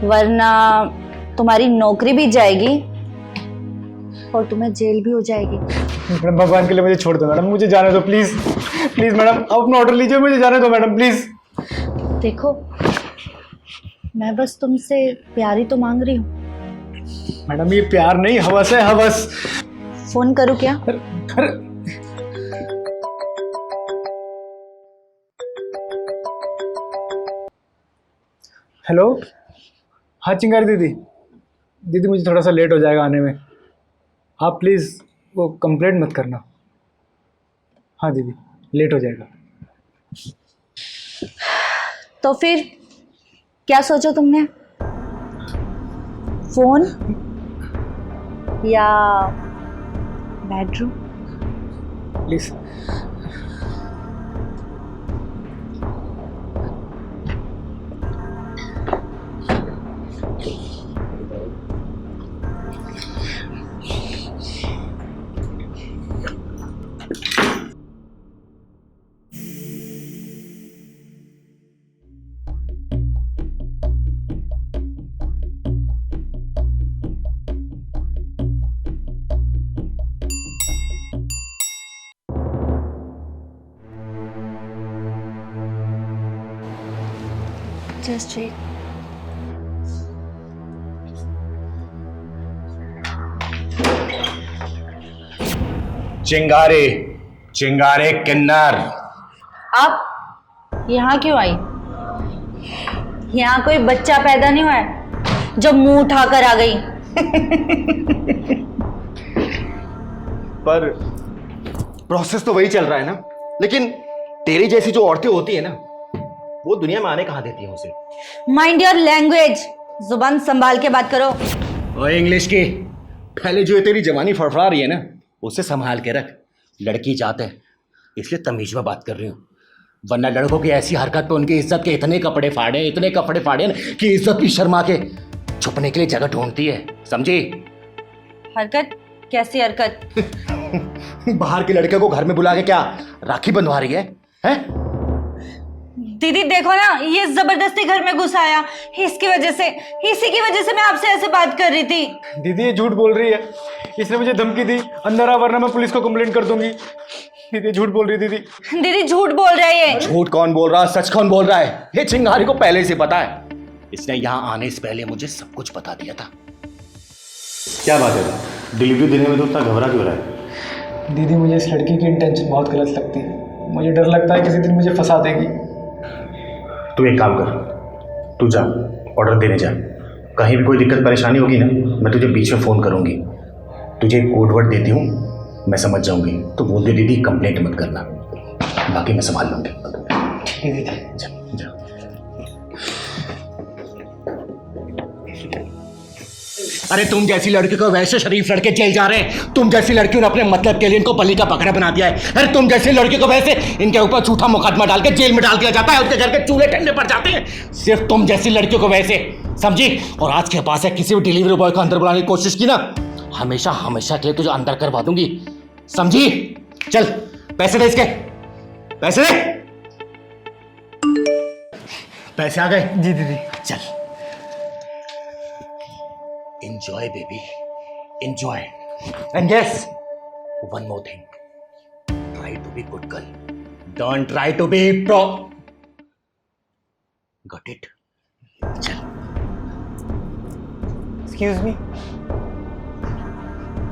वरना तुम्हारी नौकरी भी जाएगी और तुम्हें जेल भी हो जाएगी। मैडम भगवान के लिए मुझे छोड़ दो मैडम, मुझे जाने दो प्लीज़। प्लीज़ मैडम, आप अपना ऑर्डर लीजिए, मुझे जाने दो मैडम प्लीज़। देखो, मैं बस तुमसे प्यार ही तो मांग रही हूँ। मैडम ये प्यार नहीं, हवस है, हवस। फोन करूँ क्या? अरे हेलो, हाँ चिंगारी दीदी। दीदी मुझे थोड़ा सा लेट हो जाएगा आने में, आप प्लीज़ वो कंप्लेंट मत करना। हाँ दीदी, लेट हो जाएगा। तो फिर क्या सोचा तुमने? फोन या बेडरूम? प्लीज़। Just check. चिंगारे चिंगारे किन्नर। आप यहाँ क्यों आई? यहाँ कोई बच्चा पैदा नहीं हुआ है जो मुंह उठाकर आ गई। पर प्रोसेस तो वही चल रहा है ना। लेकिन तेरी जैसी जो औरतें होती है ना, वो दुनिया में आने कहाँ देती है उसे। माइंड योर लैंग्वेज, जुबान संभाल के बात करो। ओए इंग्लिश की, पहले जो ये तेरी जवानी फड़फड़ा रही है ना, उसे संभाल के रख। लड़की जात है इसलिए तमीज में बात कर रही हूँ, वरना लड़कों की ऐसी हरकत पे उनकी इज्जत के इतने कपड़े फाड़े ना कि इज्जत भी शर्मा के छुपने के लिए जगह ढूंढती है, समझी? हरकत? कैसी हरकत? बाहर के लड़के को घर में बुला के क्या राखी बंधवा रही है, हैं? दीदी देखो ना, ये जबरदस्ती घर में घुस आया। इसी की वजह से मैं आपसे ऐसे बात कर रही थी। दीदी ये झूठ बोल रही है, इसने मुझे धमकी दी, अंदर आ वरना मैं पुलिस को कंप्लेंट कर दूंगी। दीदी झूठ बोल रही है। दीदी झूठ बोल रहा है ये। झूठ कौन बोल रहा है, सच कौन बोल रहा है? ये चिंगारी को पहले से पता है, इसने यहाँ आने से पहले मुझे सब कुछ बता दिया था। क्या बात है, डिलीवरी देने में तो उतना घबरा क्यों रहा है? दीदी मुझे इस लड़की की इंटेंशन बहुत गलत लगती है, मुझे डर लगता है किसी दिन मुझे फंसा देगी। तू एक काम कर, तू जा ऑर्डर देने जा। कहीं भी कोई दिक्कत परेशानी होगी ना, मैं तुझे बीच में फ़ोन करूँगी। तुझे एक कोड वर्ड देती हूँ, मैं समझ जाऊँगी, तो बोल दे दीदी कंप्लेंट मत करना, बाकी मैं संभाल लूँगी। ठीक है दीदी। जा। अरे तुम जैसी लड़की को वैसे शरीफ लड़के जेल जा रहे हैं, तुम जैसी लड़कियों ने अपने मतलब के लिए इनको बलि का बकरा बना दिया है। अरे तुम जैसी लड़की को वैसे इनके ऊपर झूठा मुकदमा डाल के जेल में डाल दिया जाता है, उसके घर के चूल्हे ठंडे पड़ जाते हैं। सिर्फ तुम जैसी लड़कियों को वैसे, समझी? और आज के पास है, किसी भी डिलीवरी बॉय को अंदर बुलाने की कोशिश की ना, हमेशा के लिए तुझे अंदर करवा दूंगी, समझी? चल पैसे दे, इसके पैसे दे। पैसे आ गए? जी दीदी। चल enjoy baby, enjoy. And yes, one more thing, try to be good girl, don't try to be pro. Got it? चल। Excuse me,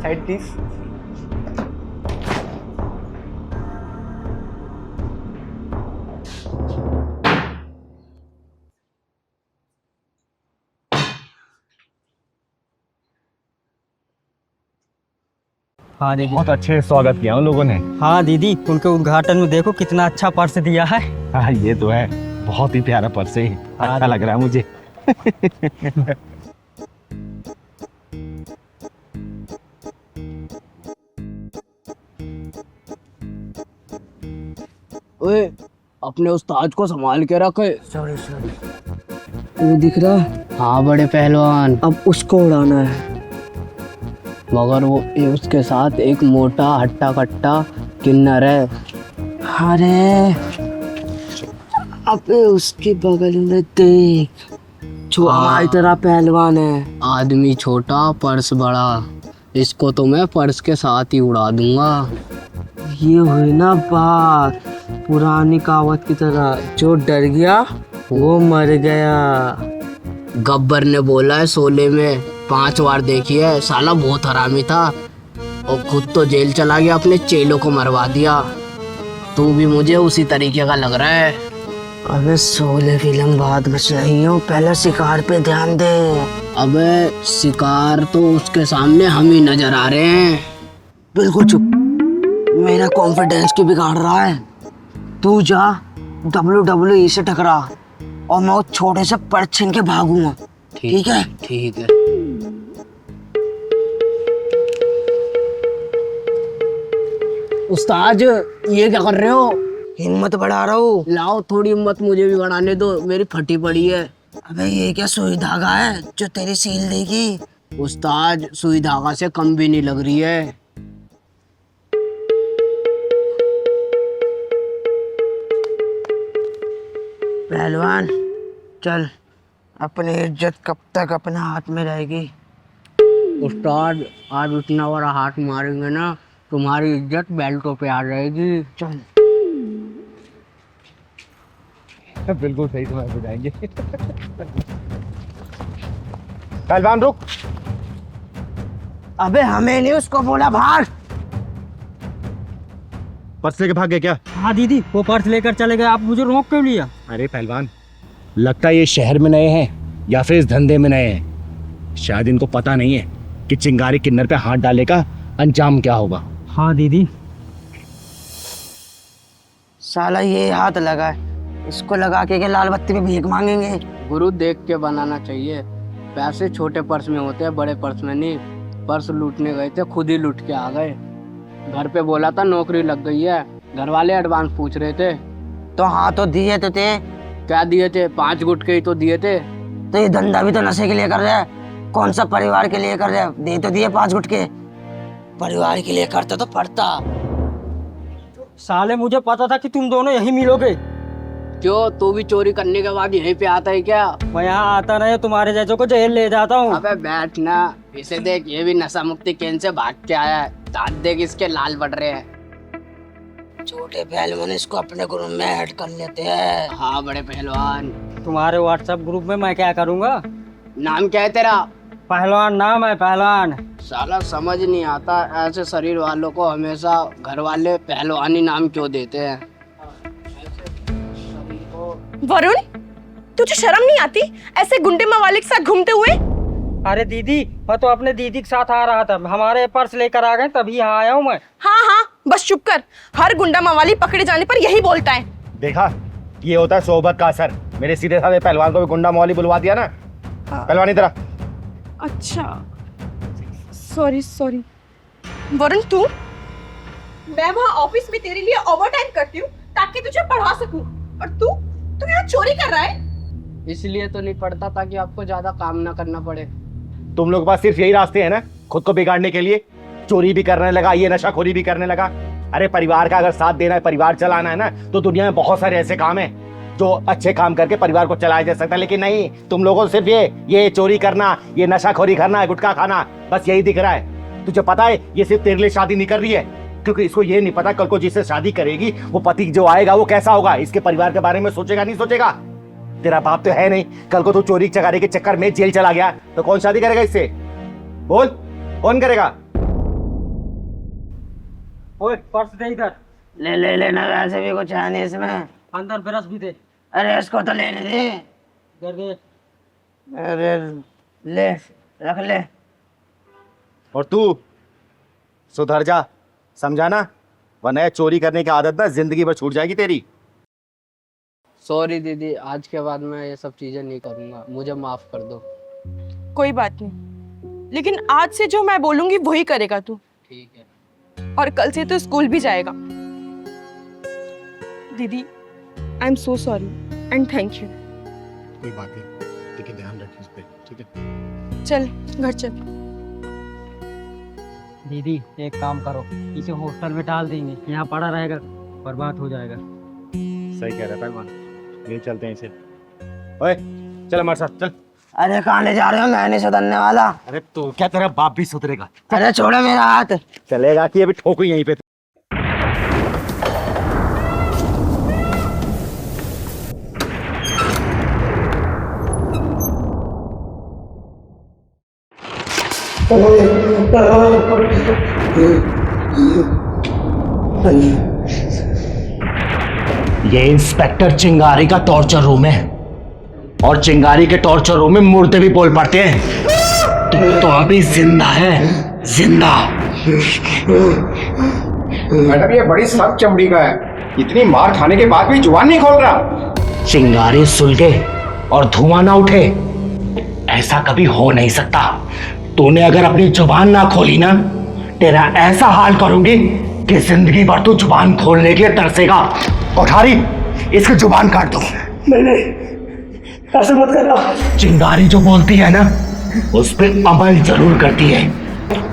side please. हाँ दीदी, बहुत अच्छे स्वागत किया उन लोगों ने। हाँ दीदी, उनके उद्घाटन में देखो कितना अच्छा पर्स दिया है। हाँ ये तो है, बहुत ही प्यारा पर्स है, अच्छा लग रहा है मुझे। ओए, अपने उस्ताद को संभाल के रखे। सॉरी। वो दिख रहा? हाँ बड़े पहलवान, अब उसको उड़ाना है, मगर वो उसके साथ एक मोटा हट्टा कट्टा किन्नर है। अरे अबे उसके बगल में देख, जो हमारी तरह पहलवान है। आदमी छोटा पर्स बड़ा, इसको तो मैं पर्स के साथ ही उड़ा दूंगा। ये हुई ना बात पुरानी कहावत की तरह, जो डर गया वो मर गया। गब्बर ने बोला है शोले में, 5 बार देखी है, साला बहुत हरामी था और खुद तो जेल चला गया, अपने चेलों को मरवा दिया। तू भी मुझे उसी तरीके का लग रहा है। अबे 16 फिल्म बाद बच रही हो, पहले शिकार पे ध्यान दे। अबे शिकार तो उसके सामने हम ही नजर आ रहे हैं। बिल्कुल चुप, मेरा कॉन्फिडेंस क्यों बिगाड़ रहा है? तू जा WWE से टकरा और मैं उस छोटे से पर्स छीन के भागूंगा। ठीक है? ठीक है। उस्ताद ये क्या कर रहे हो? हिम्मत बढ़ा रहा हूँ। लाओ थोड़ी हिम्मत मुझे भी बढ़ाने दो, मेरी फटी पड़ी है। अबे ये क्या सुई धागा है जो तेरी सील देगी? उस्ताद सुई धागा से कम भी नहीं लग रही है। पहलवान चल, अपनी इज्जत कब तक अपने हाथ में रहेगी? उस्ताद आज इतना बड़ा हाथ मारेंगे ना, तुम्हारी इज्जत बेल्टों पे आ जाएगी। चल। बिल्कुल सही समय पे जाएंगे। पहलवान रुक। अबे हमें नहीं, उसको बोला भाग। पर्स लेके भाग गए क्या? हाँ दीदी, वो पर्स लेकर चले गए, आप मुझे रोक क्यों लिया? अरे पहलवान, लगता है ये शहर में नए हैं या फिर इस धंधे में नए हैं। शायद इनको पता नहीं है कि चिंगारी किन्नर पे हाथ डालने का अंजाम क्या होगा। हाँ दीदी। साला ये हाथ लगा है, इसको लगा के लाल बत्ती में भीख मांगेंगे। गुरु देख के बनाना चाहिए। पैसे छोटे पर्स में होते हैं, बड़े पर्स में नहीं। पर्स लूटने गए थे, खुद ही लूट के आ गए। घर पे बोला था नौकरी लग गई है, घर वाले एडवांस पूछ रहे थे। तो हाँ तो दिए तो थे। क्या दिए थे? 5 गुटके ही तो दिए थे। तो ये धंधा भी तो नशे के लिए कर रहे हैं, कौन सा परिवार के लिए कर रहे हैं? दे तो दिए 5 गुटके, परिवार के लिए करता तो पड़ता। साले मुझे पता था कि तुम दोनों यहीं मिलोगे। क्यों, तू भी चोरी करने के बाद यहीं पे आता है क्या? मैं यहाँ आता नहीं, तुम्हारे जैसों को जेल ले जाता हूँ। अबे बैठ ना, इसे देख, ये भी नशा मुक्ति केंद्र से भाग के आया है। दांत देख इसके लाल बढ़ रहे हैं। छोटे पहलवान इसको अपने ग्रुप में ऐड कर लेते हैं। हाँ बड़े पहलवान। तुम्हारे व्हाट्सएप ग्रुप में मैं क्या करूँगा? नाम क्या है तेरा? पहलवान नाम है, पहलवान। साला समझ नहीं आता, ऐसे शरीर वालों को हमेशा घर वाले पहलवानी नाम क्यों देते हैं? वरुण, तुझे शर्म नहीं आती ऐसे गुंडे मवाली के साथ घूमते हुए? अरे दीदी, मैं तो अपने दीदी के साथ आ रहा था, हमारे पर्स लेकर आ गए तभी यहाँ आया हूँ मैं। हाँ हाँ, बस चुप कर। हर गुंडा मवाली पकड़े जाने पर यही बोलता है। देखा, ये होता है सोबत का असर। मेरे सीधे साधे पहलवान को भी गुंडा मौली बुलवा दिया ना। पहलवान इधर आ। अच्छा, सॉरी सॉरी। वरुण तू? मैं वहाँ ऑफिस में तेरे लिए ओवरटाइम करती हूँ ताकि तुझे पढ़ा सकूं, और तू यहाँ चोरी कर रहा है? इसलिए तो नहीं पड़ता ताकि आपको ज्यादा काम ना करना पड़े। तुम लोग के पास सिर्फ यही रास्ते हैं ना खुद को बिगाड़ने के लिए? चोरी भी करने लगा, ये नशाखोरी भी करने लगा। अरे परिवार का अगर साथ देना है, परिवार चलाना है ना, तो दुनिया में बहुत सारे ऐसे काम हैं जो अच्छे काम करके परिवार को चलाया जा सकता है। लेकिन नहीं, तुम लोगों को सिर्फ ये चोरी करना, ये नशाखोरी करना, गुटखा खाना, बस यही दिख रहा है। तुझे पता है ये सिर्फ तेरे लिए शादी नहीं कर रही है, क्योंकि इसको ये नहीं पता कल को जिससे शादी करेगी वो पति जो आएगा वो कैसा होगा। इसके परिवार के बारे में सोचेगा नहीं सोचेगा? तेरा बाप तो है नहीं, कल को तू चोरी चकारी के चक्कर में जेल चला गया तो कौन शादी करेगा इससे? बोल, कौन करेगा? ओए पर्स दे इधर। ले ले लेना, वैसे भी कुछ है नहीं इसमें। अंदर ब्रश भी दे। अरे इसको तो लेने दे। इधर दे। अरे ले, रख ले। और तू सुधर जा, समझा ना, वरना चोरी करने की आदत ना जिंदगी भर छूट जाएगी तेरी। सॉरी दीदी, आज के बाद मैं ये सब चीजें नहीं करूंगा, मुझे माफ कर दो। कोई बात नहीं, लेकिन आज से जो मैं बोलूंगी वही करेगा तू। ठीक है। और कल से तो स्कूल भी जाएगा। दीदी, I am so sorry and thank you. कोई बात नहीं, ठीक है, ध्यान रखिए इस पे, ठीक है? चल घर चल। दीदी एक काम करो, इसे हॉस्टल में डाल देंगे, यहाँ पड़ा रहेगा, बर्बाद हो जाएगा। सही कह रहा है पहलवान, ये चलते हैं इसे। ओए चल हमारे साथ चल। अरे कहाँ ले जा रहे हो? मैं नहीं सुधरने वाला। अरे तो क्या तेरा बाप भी सुधरेगा? अरे छोड़ो मेरा हाथ। चलेगा कि अभी ठोकू यहीं पे। ये इंस्पेक्टर चिंगारी का टॉर्चर रूम है, और चिंगारी के टॉर्चर रूम में मुर्दे भी बोल पड़ते हैं। तो अभी जिंदा है, जिंदा। मैडम ये बड़ी सख्त चमड़ी का है, इतनी मार खाने के बाद भी जुबान नहीं खोल रहा। चिंगारी सुलगे और धुआं ना उठे, ऐसा कभी हो नहीं सकता। तूने अगर अपनी जुबान ना खोली ना, तेरा ऐसा हाल करूंगी कि जिंदगी भर तू जुबान खोलने के लिए तरसेगा। कोठारी, इसकी जुबान काट दो। नहीं, ऐसे मत करना। चिंगारी जो बोलती है ना, उस पर अमल जरूर करती है।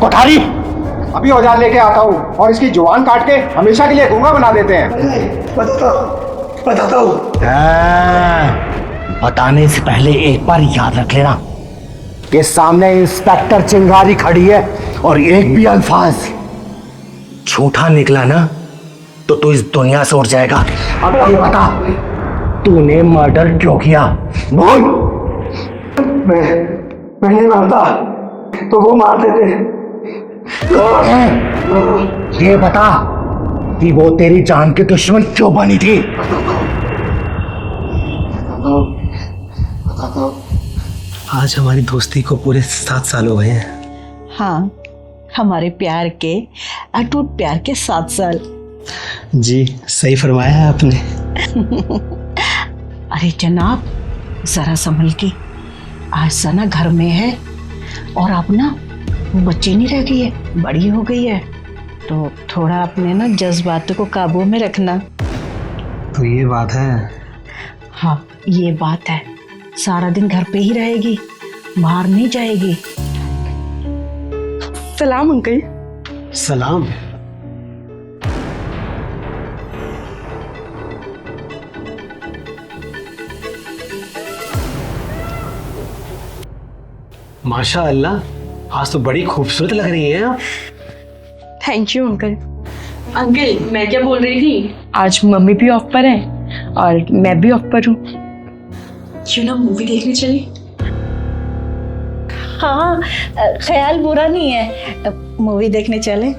कोठारी, अभी औजार लेके आता हूँ और इसकी जुबान काट के हमेशा के लिए गूंगा बना देते हैं। बताता हूँ। बताने से पहले एक बार याद रख लेना कि सामने इंस्पेक्टर चिंगारी खड़ी है, और एक भी अल्फाज झूठा निकला ना तो तू इस दुनिया से उड़ जाएगा। अब ये बता, तूने मर्डर क्यों किया? बोल। मैं नहीं मारता, तो वो मार देते। ये बता कि वो तेरी जान के दुश्मन क्यों बनी थी? आज हमारी दोस्ती को पूरे 7 साल हो गए हैं। हाँ, हमारे प्यार के, अटूट प्यार के 7 साल। जी सही फरमाया है आपने। अरे जनाब, जरा संभल के। आज सना घर में है, और अब ना वो बच्ची नहीं रह गई है, बड़ी हो गई है। तो थोड़ा अपने ना जज्बातों को काबू में रखना। तो ये बात है। हाँ, ये बात है। सारा दिन घर पे ही रहेगी, बाहर नहीं जाएगी। सलाम अंकल। सलाम। माशाअल्लाह, आज तो बड़ी खूबसूरत लग रही हैं आप। Thank you uncle. अंकल, मैं क्या बोल रही थी, आज मम्मी भी ऑफ पर है और मैं भी ऑफ पर हूँ। क्यों ना मूवी देखने चली? हाँ, ख्याल बुरा नहीं है, मूवी देखने चले।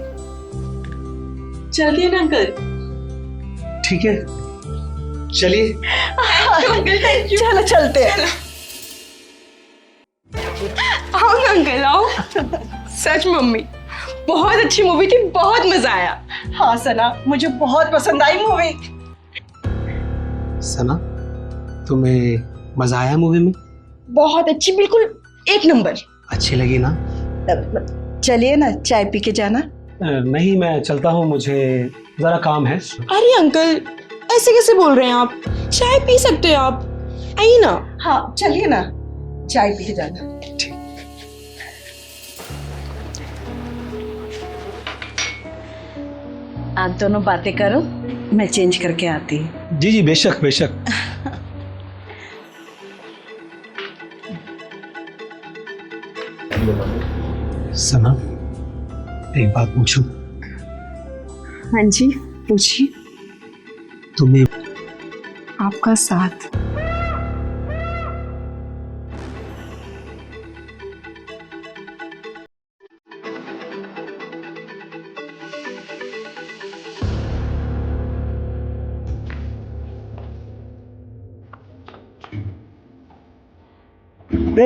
चलते हैं ना अंकल? ठीक है, चलिए। चलो चलते हैं। आओ ना अंकल, आओ। सच मम्मी, बहुत अच्छी मूवी थी, बहुत मजा आया। हाँ सना, मुझे बहुत पसंद आई मूवी। सना, तुम्हें मजा आया मूवी में? बहुत अच्छी, बिल्कुल 1 नंबर। अच्छी लगी ना? चलिए ना, चाय पी के जाना। नहीं, मैं चलता हूँ, मुझे जरा काम है। अरे अंकल, ऐसे कैसे बोल रहे हैं आप? चाय पी सकते हो आप, आइए ना। हाँ चलिए ना, चाय पी के जाना। आप दोनों बातें करो, मैं चेंज करके आती हूँ। जी जी, बेशक बेशक। सना, एक बात पूछूं? हाँ जी, पूछिए। तुम्हें आपका साथ।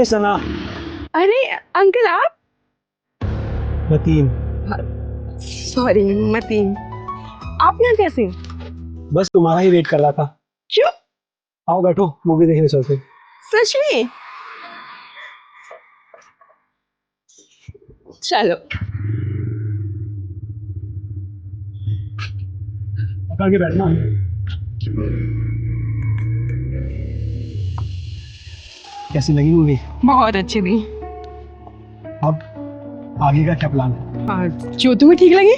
सना। अरे अंकल, आप? मतीन। सॉरी मतीन, आप यहाँ कैसे? बस तुम्हारा ही वेट कर रहा था। क्यों? आओ बैठो, मूवी देखने चलते। सच में? चलो। पकड़ के बैठना। कैसी लगी मूवी? बहुत अच्छी थी। अब आगे का क्या प्लान है? जो तुम्हें ठीक लगे।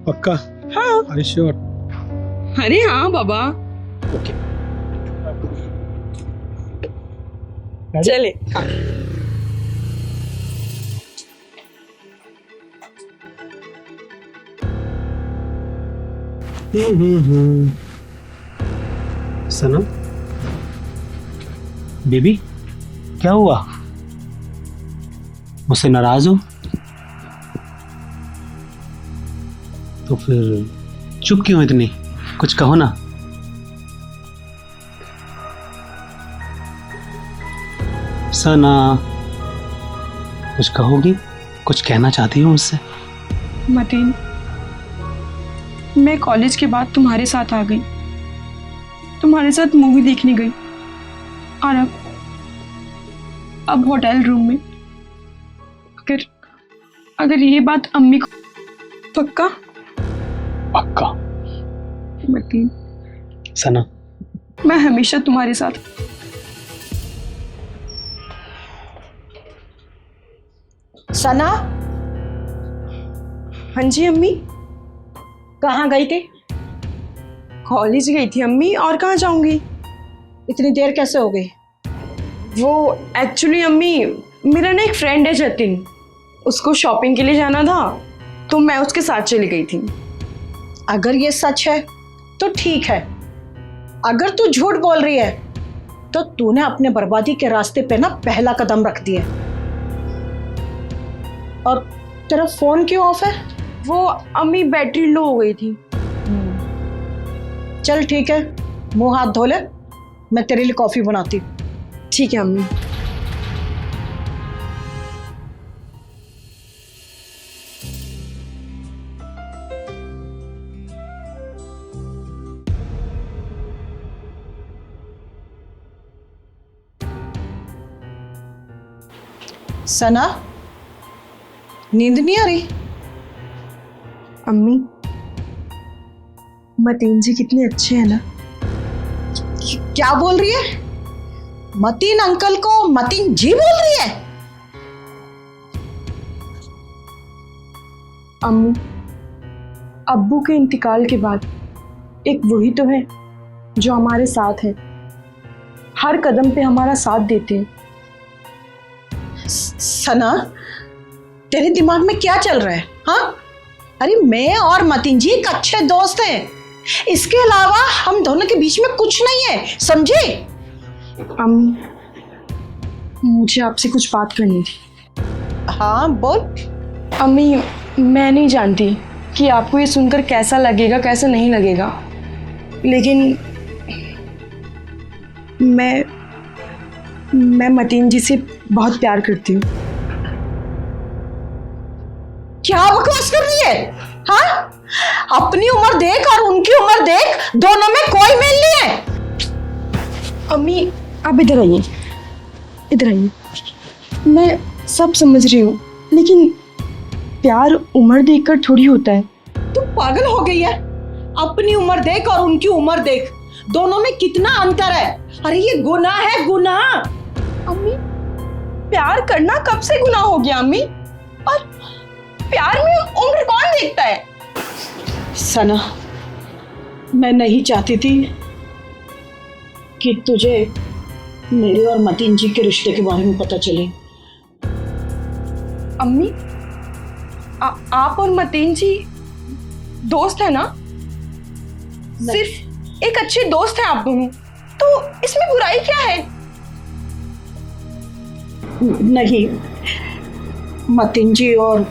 पक्का? हाँ। अरे श्योर? अरे हाँ बाबा। ओके, चले। हाँ। सना, बेबी, क्या हुआ? मुझसे नाराज हो? तो फिर चुप क्यों इतनी? कुछ कहो ना। सना, कुछ कहोगी? कुछ कहना चाहती हो मुझसे? मतीन, मैं कॉलेज के बाद तुम्हारे साथ आ गई, तुम्हारे साथ मूवी देखने गई, और अब होटल रूम में। अगर ये बात अम्मी को पक्का? पक्का। मतीन, सना, मैं हमेशा तुम्हारे साथ। सना। हाँ जी अम्मी। कहाँ गई थी? कॉलेज गई थी अम्मी, और कहाँ जाऊंगी? इतनी देर कैसे हो गई? वो एक्चुअली अम्मी, मेरा ना एक फ्रेंड है जतिन, उसको शॉपिंग के लिए जाना था, तो मैं उसके साथ चली गई थी। अगर ये सच है तो ठीक है, अगर तू झूठ बोल रही है तो तूने अपने बर्बादी के रास्ते पे ना पहला कदम रख दिया। और तेरा फोन क्यों ऑफ है? वो अम्मी बैटरी लो हो गई थी। चल ठीक है, मुंह हाथ धो ले, मैं तेरे लिए कॉफी बनाती हूँ। ठीक है अम्मी। सना, नींद नहीं आ रही? अम्मी, मतीन जी कितने अच्छे हैं ना। क्या बोल रही है? मतीन अंकल को मतीन जी बोल रही है? अम्मी, अब्बू के इंतकाल के बाद एक वही तो है जो हमारे साथ है, हर कदम पे हमारा साथ देते हैं। सना, तेरे दिमाग में क्या चल रहा है? हाँ, अरे मैं और मतीन जी एक अच्छे दोस्त हैं, इसके अलावा हम दोनों के बीच में कुछ नहीं है, समझे? अम्मी, मुझे आपसे कुछ बात करनी थी। हाँ बोल। अम्मी, मैं नहीं जानती कि आपको ये सुनकर कैसा लगेगा कैसा नहीं लगेगा, लेकिन मैं मतीन जी से बहुत प्यार करती हूँ। क्या बकवास कर रही है? हाँ, अपनी उम्र देख और उनकी उम्र देख, दोनों में कोई मेल नहीं है। अम्मी, आप इधर आइए, इधर आइए। मैं सब समझ रही हूँ, लेकिन प्यार उम्र देखकर थोड़ी होता है। तू पागल हो गई है? अपनी उम्र देख और उनकी उम्र देख, दोनों में कितना अंतर है। अरे ये गुनाह है, गुनाह। अम्मी, प्यार करना कब से गुनाह हो गया अम्मी? और प्यार में उम्र कौन देखता है? सना, मैं नहीं चाहती थी कि तुझे मेरे और मतीन जी के रिश्ते के बारे में पता चले। अम्मी, आप और मतीन जी दोस्त है ना? सिर्फ एक अच्छे दोस्त हैं आप दोनों, तो इसमें बुराई क्या है? नहीं, मतीन जी और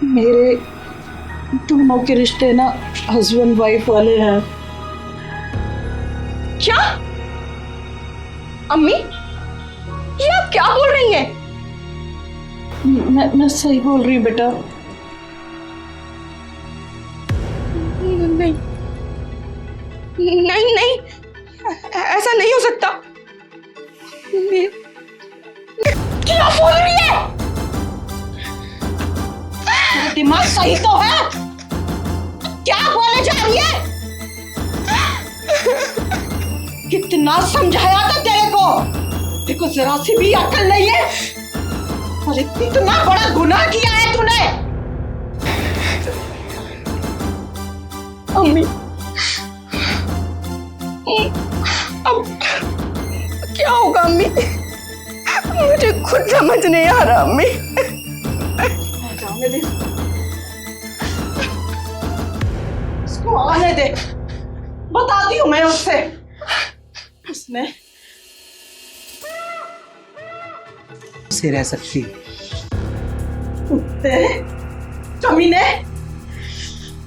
मेरे दोनों के रिश्ते ना हस्बैंड वाइफ वाले हैं। क्या? अम्मी, ये आप क्या बोल रही हैं? मैं सही बोल रही हूँ बेटा। नहीं नहीं, ऐसा नहीं हो सकता। क्या बोल रही है? तेरा दिमाग सही तो है? क्या बोले जा रही है? कितना समझाया था तेरे को, देखो जरा सी भी अकल नहीं है। अरे कितना बड़ा गुनाह किया है तूने। अम्मी, अब क्या होगा अम्मी? मुझे खुद समझ नहीं आ रहा अम्मी। जाने दे, इसको आने दे, बताती हूँ मैं उससे। उसने से रह सकती कुत्ते, कमीने,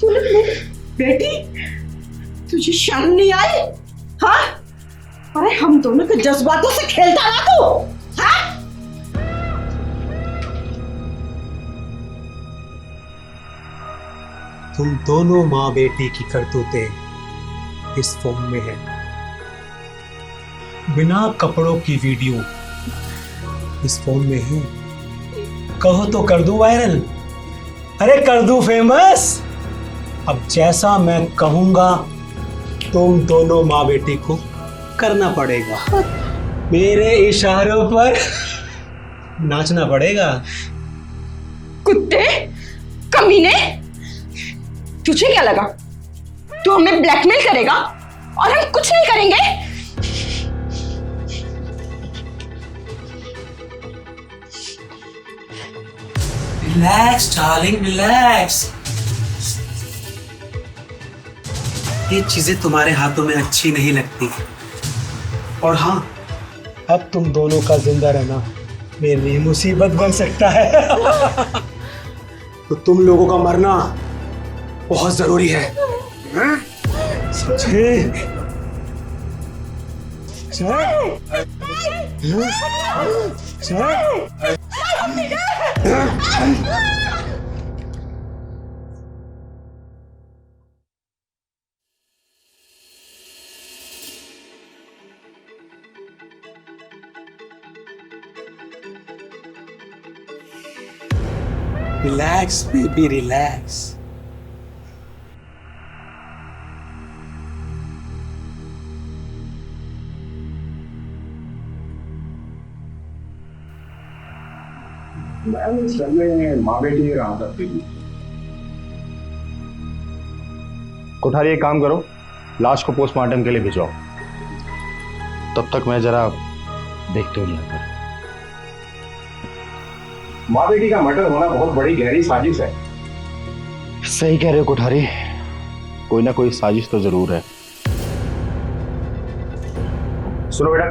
तूने मेरी बेटी, तुझे शर्म नहीं आई? हाँ, अरे हम दोनों के जज्बातों से खेलता ना तू, तुम दोनों माँ बेटी की करतूतें इस फोन में है। बिना कपड़ों की वीडियो इस फोन में है। कहो तो कर दूं वायरल, अरे कर दूं फेमस। अब जैसा मैं कहूंगा तुम दोनों माँ बेटी को करना पड़ेगा, मेरे इशारों पर नाचना पड़ेगा। कुत्ते, कमीने, तुझे क्या लगा तू हमें ब्लैकमेल करेगा और हम कुछ नहीं करेंगे? Relax darling, relax. ये चीजें तुम्हारे हाथों में अच्छी नहीं लगती। और हाँ, अब तुम दोनों का जिंदा रहना मेरे लिए मुसीबत बन सकता है। तो तुम लोगों का मरना बहुत जरूरी है, समझे? Relax baby, relax. माँ बेटी रहा करती थी। कोठारी एक काम करो, लाश को पोस्टमार्टम के लिए भिजवाओ। तब तक मैं जरा देखते हूँ यहाँ पर। माँ बेटी का मर्डर होना बहुत बड़ी गहरी साजिश है। सही कह रहे हो कोठारी, कोई ना कोई साजिश तो जरूर है। सुनो बेटा,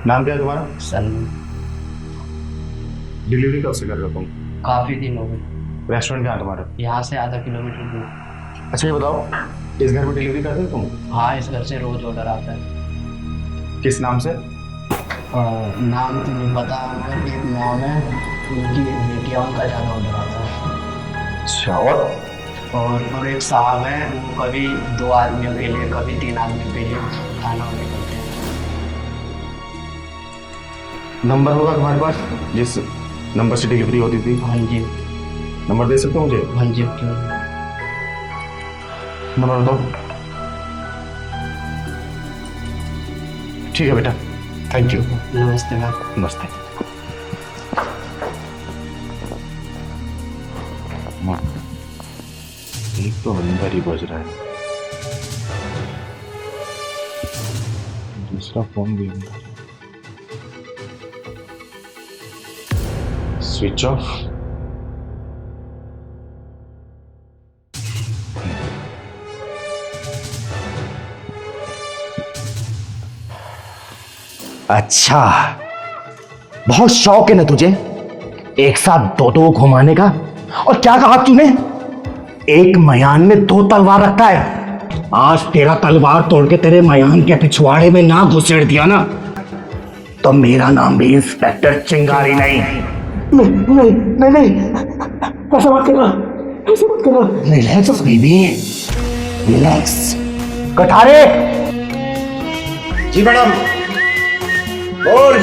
नाम क्या है तुम्हारा? सलमान। डिलीवरी कब से कर रहे हो तुम? काफी दिन हो गए। रेस्टोरेंट कहाँ है तुम्हारा? यहाँ से आधा किलोमीटर दूर। अच्छा ये बताओ, इस घर में डिलीवरी करते हो तुम? हाँ, इस घर से रोज ऑर्डर आता है। किस नाम से? नाम तो नहीं पता, मगर एक नाम है, उनकी बेटियाँ, उनका ज़्यादा ऑर्डर आता है। अच्छा, और एक साहब हैं, वो कभी 2 आदमियों के लिए, कभी 3 आदमियों के लिए खाना ऑर्डर करते हैं। नंबर होगा तुम्हारे पास जिस नंबर से डिलीवरी होती थी? हाँ जी। नंबर दे सकते हो मुझे? हाँ जी, क्यों? नंबर बताओ। ठीक है बेटा, थैंक यू। नमस्ते मैम। नमस्ते। एक तो अंदर ही बज रहा है, दूसरा फोन भी अंदर है। Switch off. अच्छा, बहुत शौक है ना तुझे एक साथ दो घुमाने का। और क्या कहा तूने? एक मयान में 2 तलवार रखता है। आज तेरा तलवार तोड़ के तेरे मयान के पिछवाड़े में ना घुसेड़ दिया ना, तो मेरा नाम भी इंस्पेक्टर चिंगारी नहीं। नहीं नहीं नहीं, ऐसा मत करना, ऐसा मत करना। Relax baby, relax. कठारे। जी मैडम। बोल।